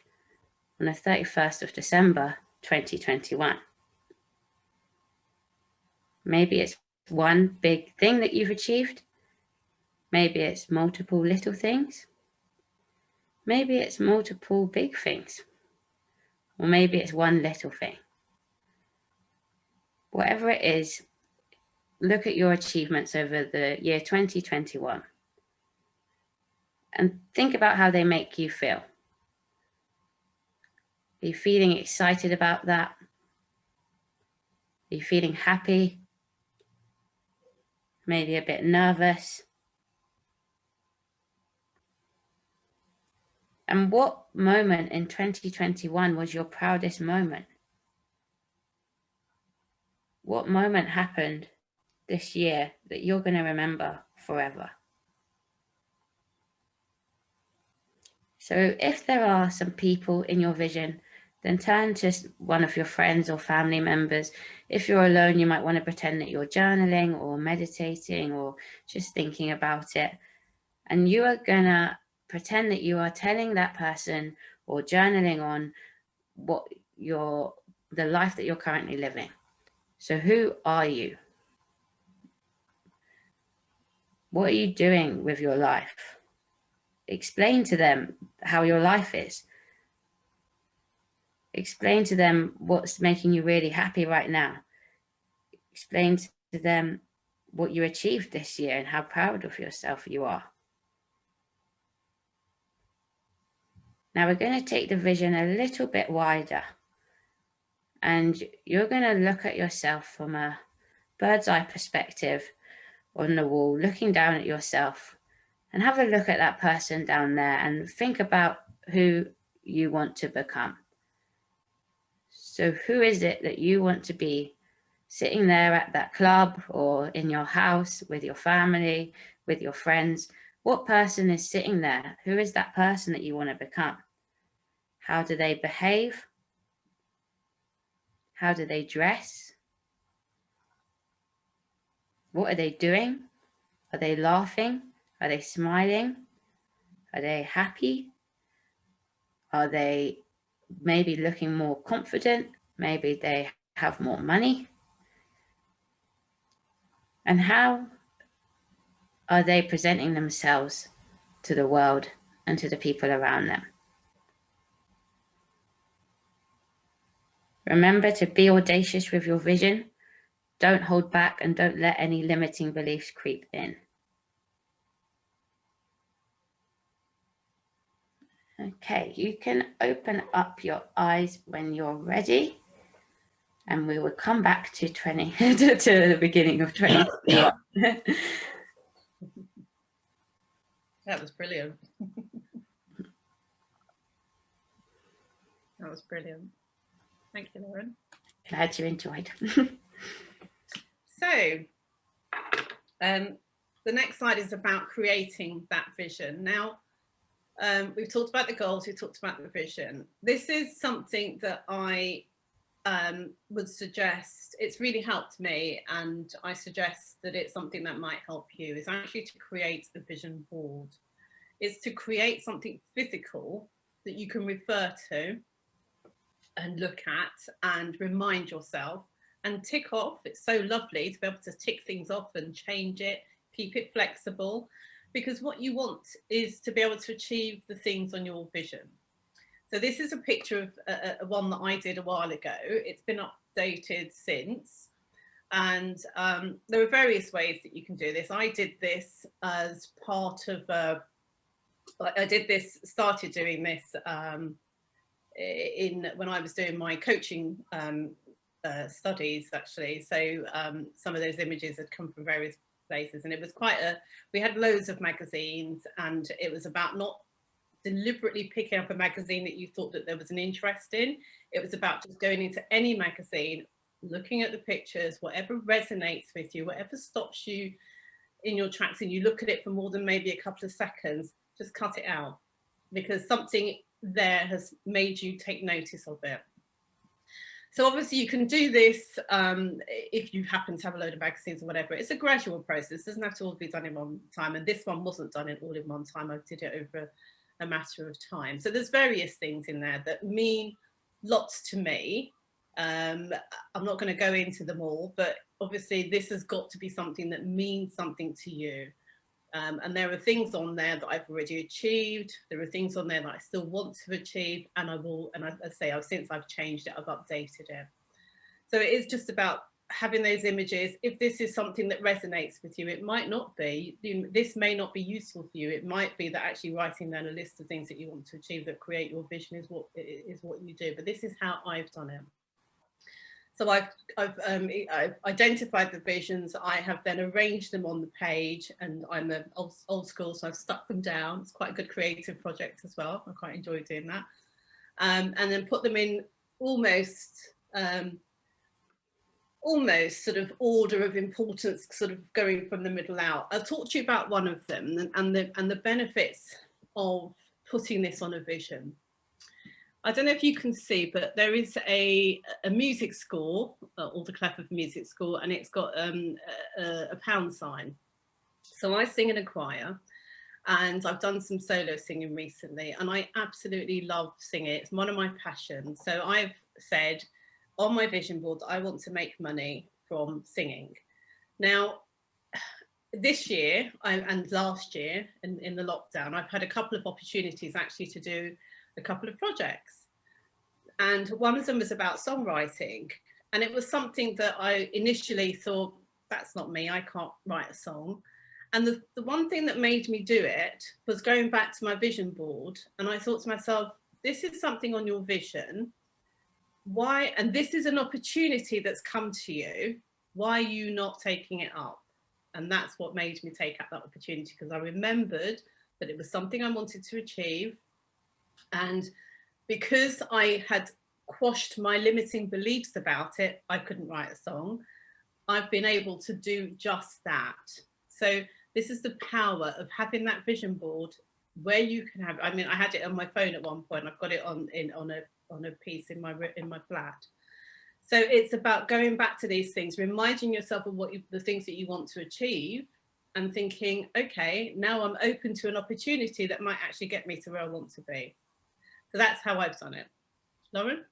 on the 31st of December 2021? Maybe it's one big thing that you've achieved. Maybe it's multiple little things. Maybe it's multiple big things. Or maybe it's one little thing. Whatever it is, look at your achievements over the year 2021 and think about how they make you feel. Are you feeling excited about that? Are you feeling happy? Maybe a bit nervous? And what moment in 2021 was your proudest moment? What moment happened this year that you're going to remember forever? So if there are some people in your vision, then turn to one of your friends or family members. If you're alone, you might want to pretend that you're journaling or meditating or just thinking about it. And you are going to pretend that you are telling that person or journaling on the life that you're currently living. So who are you? What are you doing with your life? Explain to them how your life is. Explain to them what's making you really happy right now. Explain to them what you achieved this year and how proud of yourself you are. Now we're going to take the vision a little bit wider, and you're going to look at yourself from a bird's eye perspective on the wall, looking down at yourself, and have a look at that person down there and think about who you want to become. So who is it that you want to be sitting there at that club or in your house with your family, with your friends? What person is sitting there? Who is that person that you want to become? How do they behave? How do they dress? What are they doing? Are they laughing? Are they smiling? Are they happy? Are they maybe looking more confident? Maybe they have more money? And how are they presenting themselves to the world and to the people around them? Remember to be audacious with your vision. Don't hold back and don't let any limiting beliefs creep in. Okay, you can open up your eyes when you're ready, and we will come back to to the beginning of 2021. That was brilliant. That was brilliant. Thank you, Lauren. Glad you enjoyed. So the next slide is about creating that vision. Now, we've talked about the goals, we've talked about the vision. This is something that I would suggest, it's really helped me, and I suggest that it's something that might help you, is actually to create a vision board. It's to create something physical that you can refer to and look at and remind yourself and tick off. It's so lovely to be able to tick things off and change it, keep it flexible, because what you want is to be able to achieve the things on your vision. So this is a picture of one that I did a while ago. It's been updated since, and there are various ways that you can do this. I did this as part of started doing this when I was doing my coaching studies, actually. So some of those images had come from various places, and it was we had loads of magazines, and it was about not deliberately picking up a magazine that you thought that there was an interest in. It was about just going into any magazine, looking at the pictures, whatever resonates with you, whatever stops you in your tracks and you look at it for more than maybe a couple of seconds, just cut it out, because something there has made you take notice of it. So obviously you can do this if you happen to have a load of magazines or whatever. It's a gradual process. It doesn't have to all be done in one time. And this one wasn't done all in one time. I did it over a matter of time. So there's various things in there that mean lots to me. I'm not going to go into them all, but obviously this has got to be something that means something to you. And there are things on there that I've already achieved. There are things on there that I still want to achieve, and I will. And I say, since I've changed it, I've updated it. So it is just about having those images. If this is something that resonates with you, it might not be. This may not be useful for you. It might be that actually writing down a list of things that you want to achieve that create your vision is what you do. But this is how I've done it. So I've identified the visions. I have then arranged them on the page, and I'm an old school, so I've stuck them down. It's quite a good creative project as well. I quite enjoy doing that. And then put them in almost sort of order of importance, sort of going from the middle out. I'll talk to you about one of them and the benefits of putting this on a vision. I don't know if you can see, but there is a music score, or the Clef of Music School, and it's got a pound sign. So I sing in a choir, and I've done some solo singing recently, and I absolutely love singing. It's one of my passions. So I've said on my vision board that I want to make money from singing. Now, this year and last year in the lockdown, I've had a couple of opportunities actually to do a couple of projects, and one of them was about songwriting, and it was something that I initially thought, that's not me, I can't write a song. And the one thing that made me do it was going back to my vision board, and I thought to myself, this is something on your vision, why, and this is an opportunity that's come to you, why are you not taking it up? And that's what made me take up that opportunity, because I remembered that it was something I wanted to achieve. And because I had quashed my limiting beliefs about it, I couldn't write a song. I've been able to do just that. So this is the power of having that vision board where you can have, I mean, I had it on my phone at one point. I've got it on a piece in my flat. So it's about going back to these things, reminding yourself of the things that you want to achieve, and thinking, okay, now I'm open to an opportunity that might actually get me to where I want to be. So that's how I've done it. Lauren?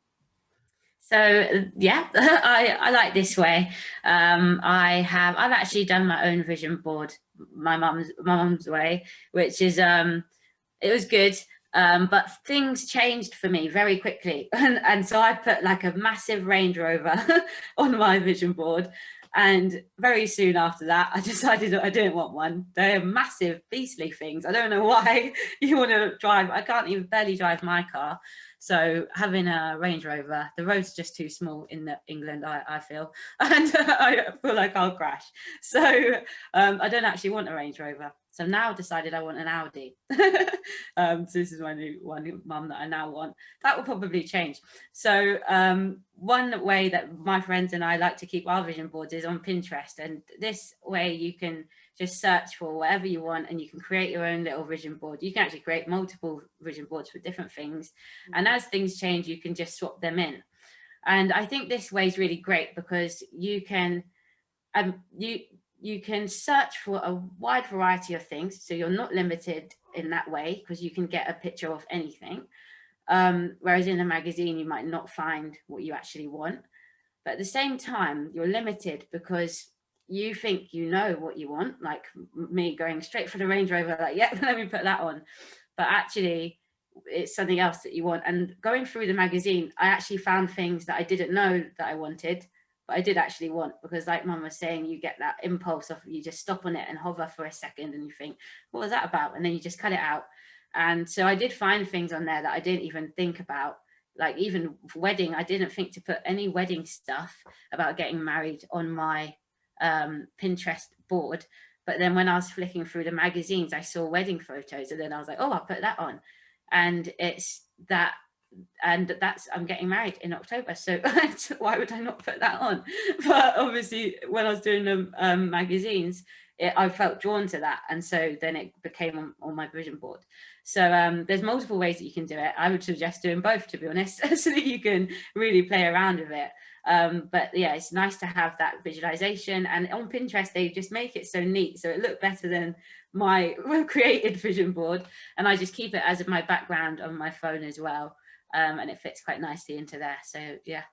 So yeah, I like this way. I've actually done my own vision board, my mum's way, which is it was good, but things changed for me very quickly, and so I put like a massive Range Rover on my vision board, and very soon after that I decided that I didn't want one. They're massive beastly things. I don't know why you want to drive. I can't even barely drive my car. So having a Range Rover, the road's just too small in England, I feel, and I feel like I'll crash. So I don't actually want a Range Rover. So I've now decided I want an Audi. So this is my new one, mum, that I now want. That will probably change. So one way that my friends and I like to keep our vision boards is on Pinterest. And this way you can just search for whatever you want and you can create your own little vision board. You can actually create multiple vision boards for different things. And as things change, you can just swap them in. And I think this way is really great because you can you can search for a wide variety of things, so you're not limited in that way because you can get a picture of anything, whereas in a magazine you might not find what you actually want. But at the same time you're limited because you think you know what you want, like me going straight for the Range Rover, like, yeah, let me put that on, but actually it's something else that you want. And going through the magazine, I actually found things that I didn't know that I wanted, but I did actually want, because like Mum was saying, you get that impulse of, you just stop on it and hover for a second and you think, what was that about? And then you just cut it out. And so I did find things on there that I didn't even think about, like even wedding. I didn't think to put any wedding stuff about getting married on my Pinterest board. But then when I was flicking through the magazines, I saw wedding photos, and then I was like, oh, I'll put that on. And it's that, and that's, I'm getting married in October, so why would I not put that on? But obviously when I was doing the magazines, I felt drawn to that, and so then it became on my vision board. So there's multiple ways that you can do it. I would suggest doing both, to be honest, so that you can really play around with it. But yeah, it's nice to have that visualization, and on Pinterest they just make it so neat, so it looked better than my created vision board, and I just keep it as my background on my phone as well, and it fits quite nicely into there. So yeah.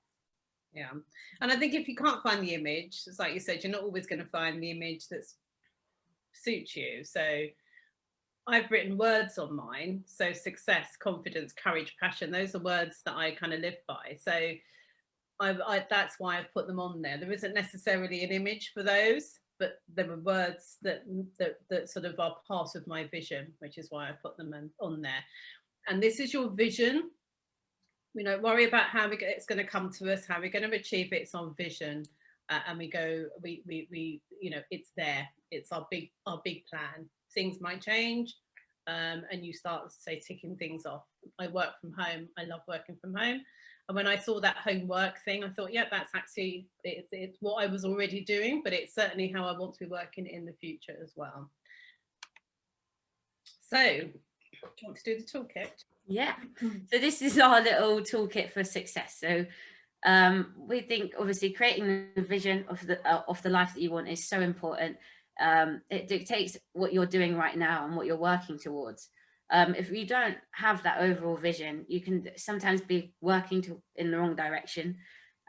And I think if you can't find the image, it's like you said, you're not always going to find the image that suits you. So I've written words on mine, so success, confidence, courage, passion, those are words that I kind of live by. So that's why I've put them on there. There isn't necessarily an image for those, but there were words that sort of are part of my vision, which is why I put them on there. And this is your vision. We don't worry about how it's going to come to us, how we're going to achieve it. It's on vision, and we you know, it's there. It's our big plan. Things might change, and you start, say, ticking things off. I work from home. I love working from home. And when I saw that homework thing, I thought, yeah, that's actually, it's what I was already doing, but it's certainly how I want to be working in the future as well. So, do you want to do the toolkit? Yeah. So this is our little toolkit for success. So we think obviously creating the vision of the life that you want is so important. It dictates what you're doing right now and what you're working towards. If you don't have that overall vision, you can sometimes be working in the wrong direction,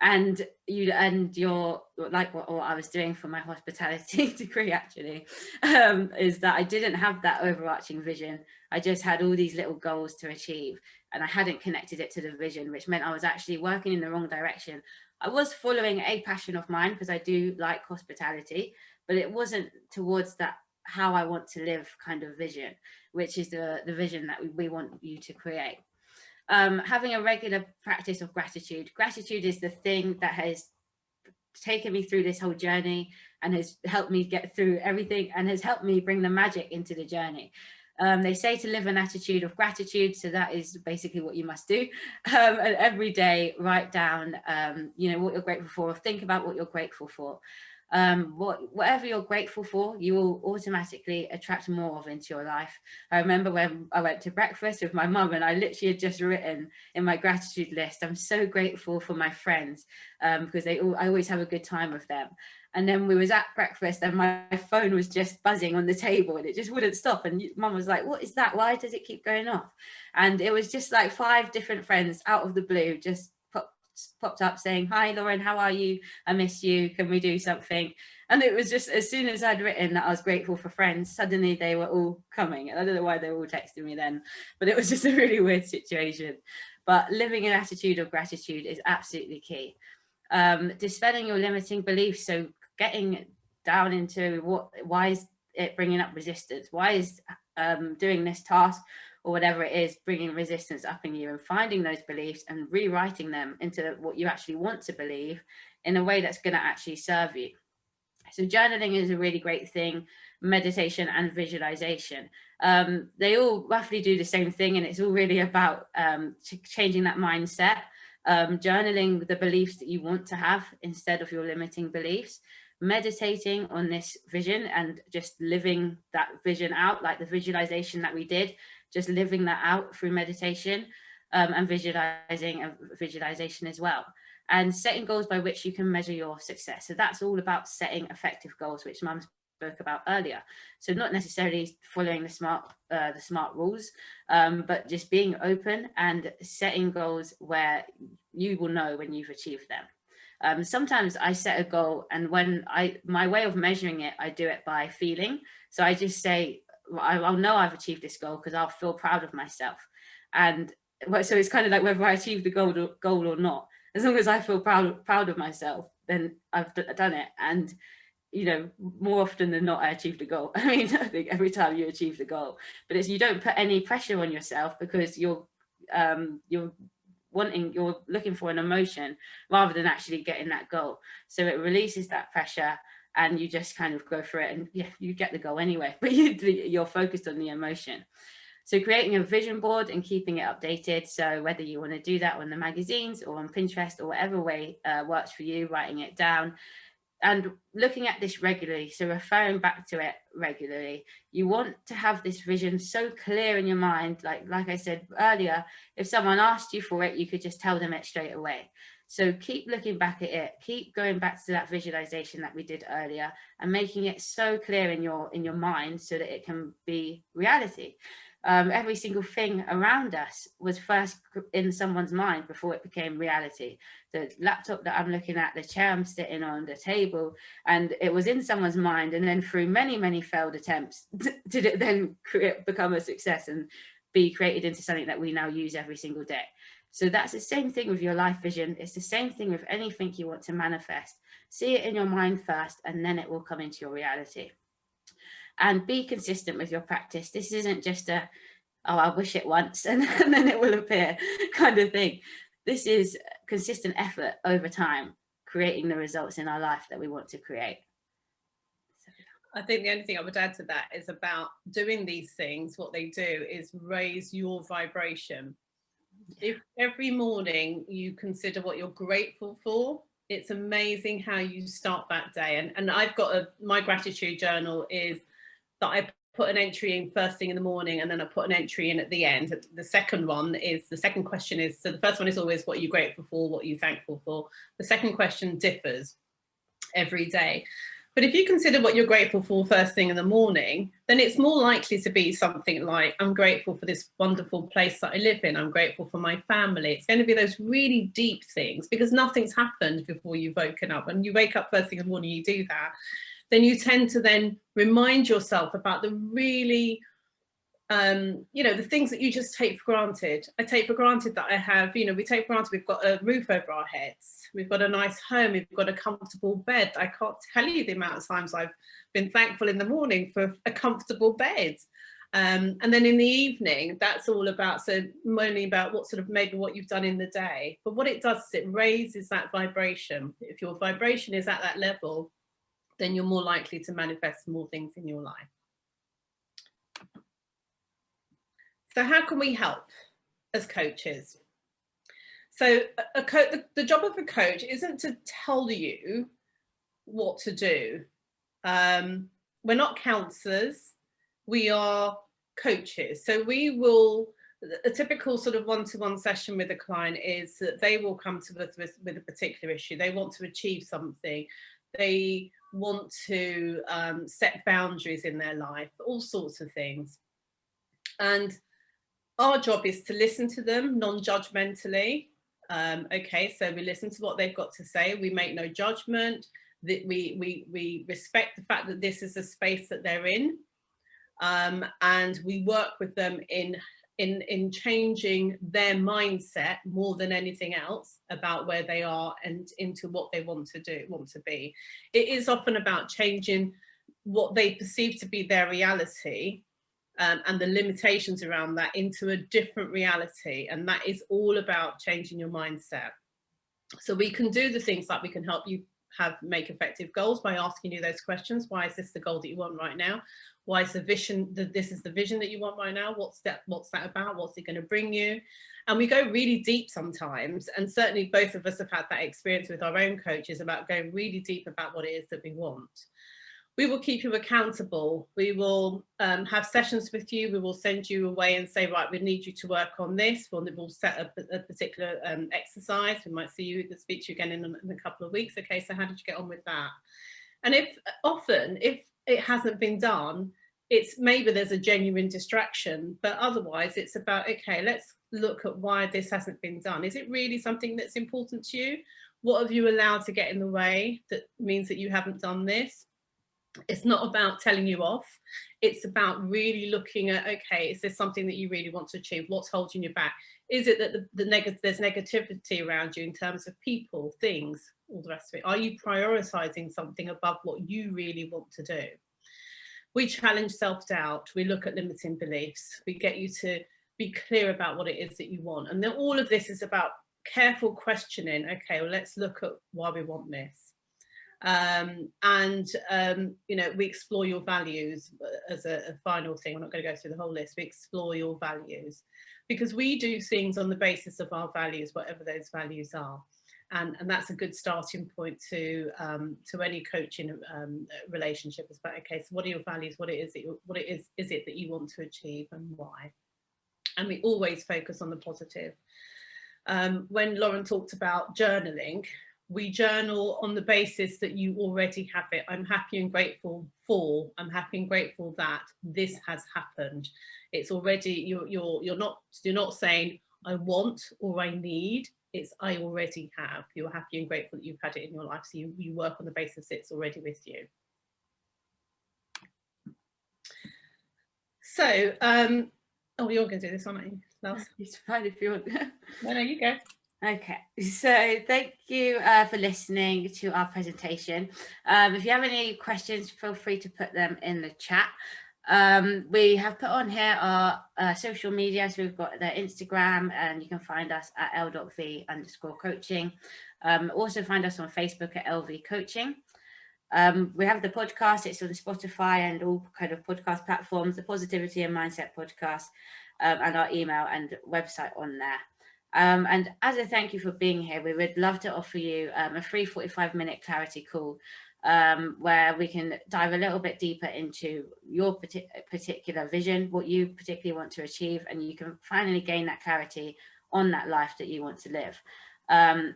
and you're like what I was doing for my hospitality degree actually, is that I didn't have that overarching vision. I just had all these little goals to achieve, and I hadn't connected it to the vision, which meant I was actually working in the wrong direction. I was following a passion of mine because I do like hospitality, but it wasn't towards that how I want to live kind of vision, which is the vision that we want you to create. Having a regular practice of gratitude. Gratitude is the thing that has taken me through this whole journey and has helped me get through everything and has helped me bring the magic into the journey. They say to live an attitude of gratitude, so that is basically what you must do. And every day write down you know, what you're grateful for, or think about what you're grateful for. Whatever you're grateful for, you will automatically attract more of into your life. I remember when I went to breakfast with my mum, and I literally had just written in my gratitude list, I'm so grateful for my friends, because I always have a good time with them. And then we was at breakfast and my phone was just buzzing on the table and it just wouldn't stop, and Mum was like, what is that, why does it keep going off? And it was just like 5 different friends out of the blue just popped up saying, hi Lauren, how are you, I miss you, can we do something? And it was just, as soon as I'd written that I was grateful for friends, suddenly they were all coming. And I don't know why they were all texting me then, but it was just a really weird situation. But living an attitude of gratitude is absolutely key. Dispelling your limiting beliefs, so getting down into why is it bringing up resistance, why is doing this task or whatever it is bringing resistance up in you, and finding those beliefs and rewriting them into what you actually want to believe in a way that's going to actually serve you. So journaling is a really great thing, meditation and visualization. They all roughly do the same thing, and it's all really about changing that mindset, journaling the beliefs that you want to have instead of your limiting beliefs, meditating on this vision and just living that vision out, like the visualization that we did, just living that out through meditation, and visualization as well. And setting goals by which you can measure your success. So that's all about setting effective goals, which Mum spoke about earlier. So not necessarily following the smart rules, but just being open and setting goals where you will know when you've achieved them. Sometimes I set a goal, and when my way of measuring it, I do it by feeling. So I just say, I'll know I've achieved this goal because I'll feel proud of myself. And so it's kind of like whether I achieve the goal or not. As long as I feel proud of myself, then I've done it. And, you know, more often than not, I achieved a goal. I mean, I think every time you achieve the goal, but it's, you don't put any pressure on yourself because you're looking for an emotion rather than actually getting that goal. So it releases that pressure, and you just kind of go for it, and yeah, you get the goal anyway, but you're focused on the emotion. So creating a vision board and keeping it updated. So whether you want to do that on the magazines or on Pinterest or whatever way works for you, writing it down and looking at this regularly. So referring back to it regularly. You want to have this vision so clear in your mind. Like I said earlier, if someone asked you for it, you could just tell them it straight away. So keep looking back at it, keep going back to that visualization that we did earlier and making it so clear in your mind so that it can be reality. Every single thing around us was first in someone's mind before it became reality. The laptop that I'm looking at, the chair I'm sitting on, the table, and it was in someone's mind, and then through many, many failed attempts did it then become a success and be created into something that we now use every single day. So that's the same thing with your life vision. It's the same thing with anything you want to manifest. See it in your mind first, and then it will come into your reality. And be consistent with your practice. This isn't just oh, I wish it once and then it will appear kind of thing. This is consistent effort over time, creating the results in our life that we want to create. I think the only thing I would add to that is about doing these things. What they do is raise your vibration. If every morning you consider what you're grateful for, it's amazing how you start that day. And I've got my gratitude journal is that I put an entry in first thing in the morning, and then I put an entry in at the end. The second question is, so the first one is always what are you grateful for, what are you thankful for. The second question differs every day. But if you consider what you're grateful for first thing in the morning, then it's more likely to be something like, I'm grateful for this wonderful place that I live in. I'm grateful for my family. It's going to be those really deep things because nothing's happened before you've woken up. And you wake up first thing in the morning, you do that. Then you tend to then remind yourself about the really, the things that you just take for granted. I take for granted that I have, we take for granted we've got a roof over our heads. We've got a nice home. We've got a comfortable bed. I can't tell you the amount of times I've been thankful in the morning for a comfortable bed. And then in the evening, that's all about, so moaning about maybe what you've done in the day. But what it does is it raises that vibration. If your vibration is at that level, then you're more likely to manifest more things in your life. So how can we help as coaches? So the job of a coach isn't to tell you what to do. We're not counsellors, we are coaches. So a typical sort of one-to-one session with a client is that they will come to us with a particular issue. They want to achieve something. They want to set boundaries in their life, all sorts of things. And our job is to listen to them non-judgmentally. Okay, so we listen to what they've got to say. We make no judgment. That we respect the fact that this is a space that they're in, and we work with them in changing their mindset more than anything else about where they are and into what they want to be. It is often about changing what they perceive to be their reality, and the limitations around that into a different reality. And that is all about changing your mindset. So we can do the things like we can help you make effective goals by asking you those questions. Why is this the goal that you want right now? Why is the vision that this is the vision that you want right now? What's that about? What's it going to bring you? And we go really deep sometimes, and certainly both of us have had that experience with our own coaches about going really deep about what it is that we want. We will keep you accountable. We will have sessions with you. We will send you away and say, right, we need you to work on this. We'll set up a particular exercise. We might see you, speak to you again in a couple of weeks. Okay, so how did you get on with that? And if it hasn't been done, it's maybe there's a genuine distraction, but otherwise it's about, okay, let's look at why this hasn't been done. Is it really something that's important to you? What have you allowed to get in the way that means that you haven't done this? It's not about telling you off. It's about really looking at, okay, is this something that you really want to achieve? What's holding you back? Is it that there's negativity around you in terms of people, things, all the rest of it? Are you prioritizing something above what you really want to do? We challenge self-doubt. We look at limiting beliefs. We get you to be clear about what it is that you want. And then all of this is about careful questioning. Okay, well, let's look at why we want this. You know, we explore your values as a final thing. I'm not going to go through the whole list. We explore your values because we do things on the basis of our values, whatever those values are. And that's a good starting point to any coaching relationship. It's about, okay, so what are your values? What is it that you want to achieve and why? And we always focus on the positive. When Lauren talked about journaling, we journal on the basis that you already have it. I'm happy and grateful for, I'm happy and grateful that this has happened. It's already, you're not saying I want or I need, it's I already have. You're happy and grateful that you've had it in your life. So you work on the basis it's already with you. So, oh, you're going to do this one, aren't you? It's fine if you want. No, you go. Okay, so thank you for listening to our presentation. If you have any questions, feel free to put them in the chat. We have put on here our social media, so we've got the Instagram, and you can find us at l.v_coaching. Also find us on Facebook at LV Coaching. We have the podcast, it's on Spotify and all kind of podcast platforms, the Positivity and Mindset podcast, and our email and website on there. And as a thank you for being here, we would love to offer you a free 45-minute clarity call where we can dive a little bit deeper into your particular vision, what you particularly want to achieve, and you can finally gain that clarity on that life that you want to live.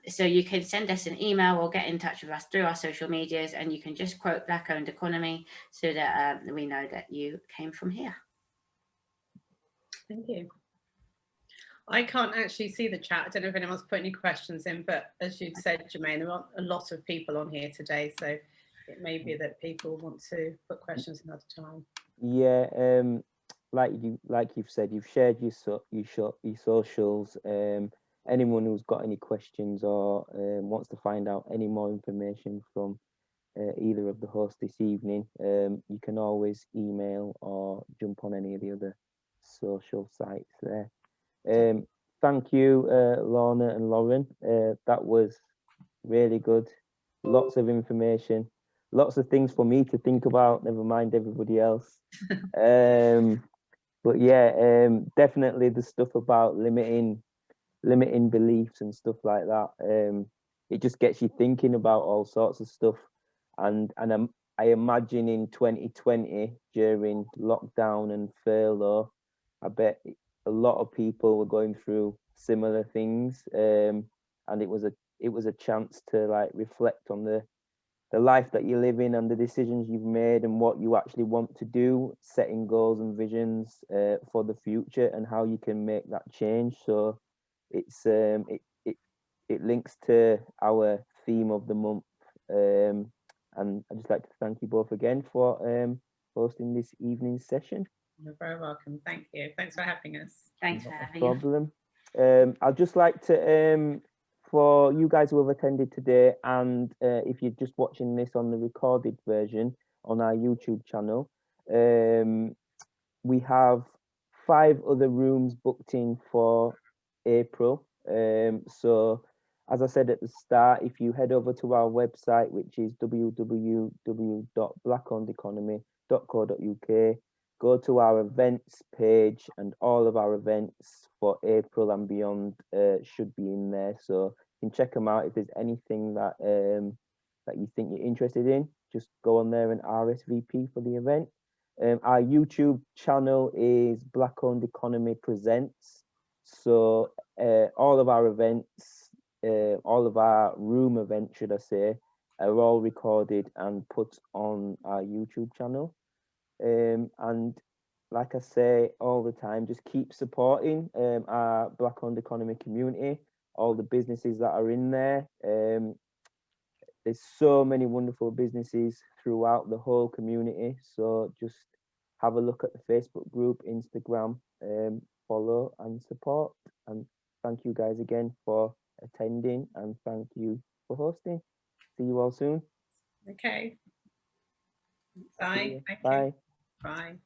So you can send us an email or get in touch with us through our social medias, and you can just quote Black-owned economy so that we know that you came from here. Thank you. I can't actually see the chat. I don't know if anyone's put any questions in, but as you said, Jermaine, there are a lot of people on here today, so it may be that people want to put questions another time. Yeah, like you've said, you've shared your socials. Anyone who's got any questions or wants to find out any more information from either of the hosts this evening, you can always email or jump on any of the other social sites there. Thank you, Lorna and Lauren. That was really good. Lots of information, lots of things for me to think about, never mind everybody else. But yeah, definitely the stuff about limiting beliefs and stuff like that. It just gets you thinking about all sorts of stuff. And I imagine in 2020 during lockdown and furlough, I bet a lot of people were going through similar things, and it was a chance to like reflect on the life that you live in and the decisions you've made and what you actually want to do, setting goals and visions for the future and how you can make that change. So it's it links to our theme of the month, and I'd just like to thank you both again for hosting this evening's session. You're very welcome. Thank you. Thanks for having us. Thanks for having us. No problem. I'd just like to, for you guys who have attended today, and if you're just watching this on the recorded version on our YouTube channel, we have 5 other rooms booked in for April. So As I said at the start, if you head over to our website, which is www.blackowned.economy.co.uk, go to our events page, and all of our events for April and beyond should be in there. So you can check them out. If there's anything that that you think you're interested in, just go on there and RSVP for the event. Our YouTube channel is Black Owned Economy Presents. So all of our events, all of our room events, should I say, are all recorded and put on our YouTube channel. And like I say all the time, just keep supporting our Black Owned Economy community, all the businesses that are in there. There's so many wonderful businesses throughout the whole community. So just have a look at the Facebook group, Instagram, follow and support. And thank you guys again for attending, and thank you for hosting. See you all soon. Okay. Bye. Thank you. Bye. Bye.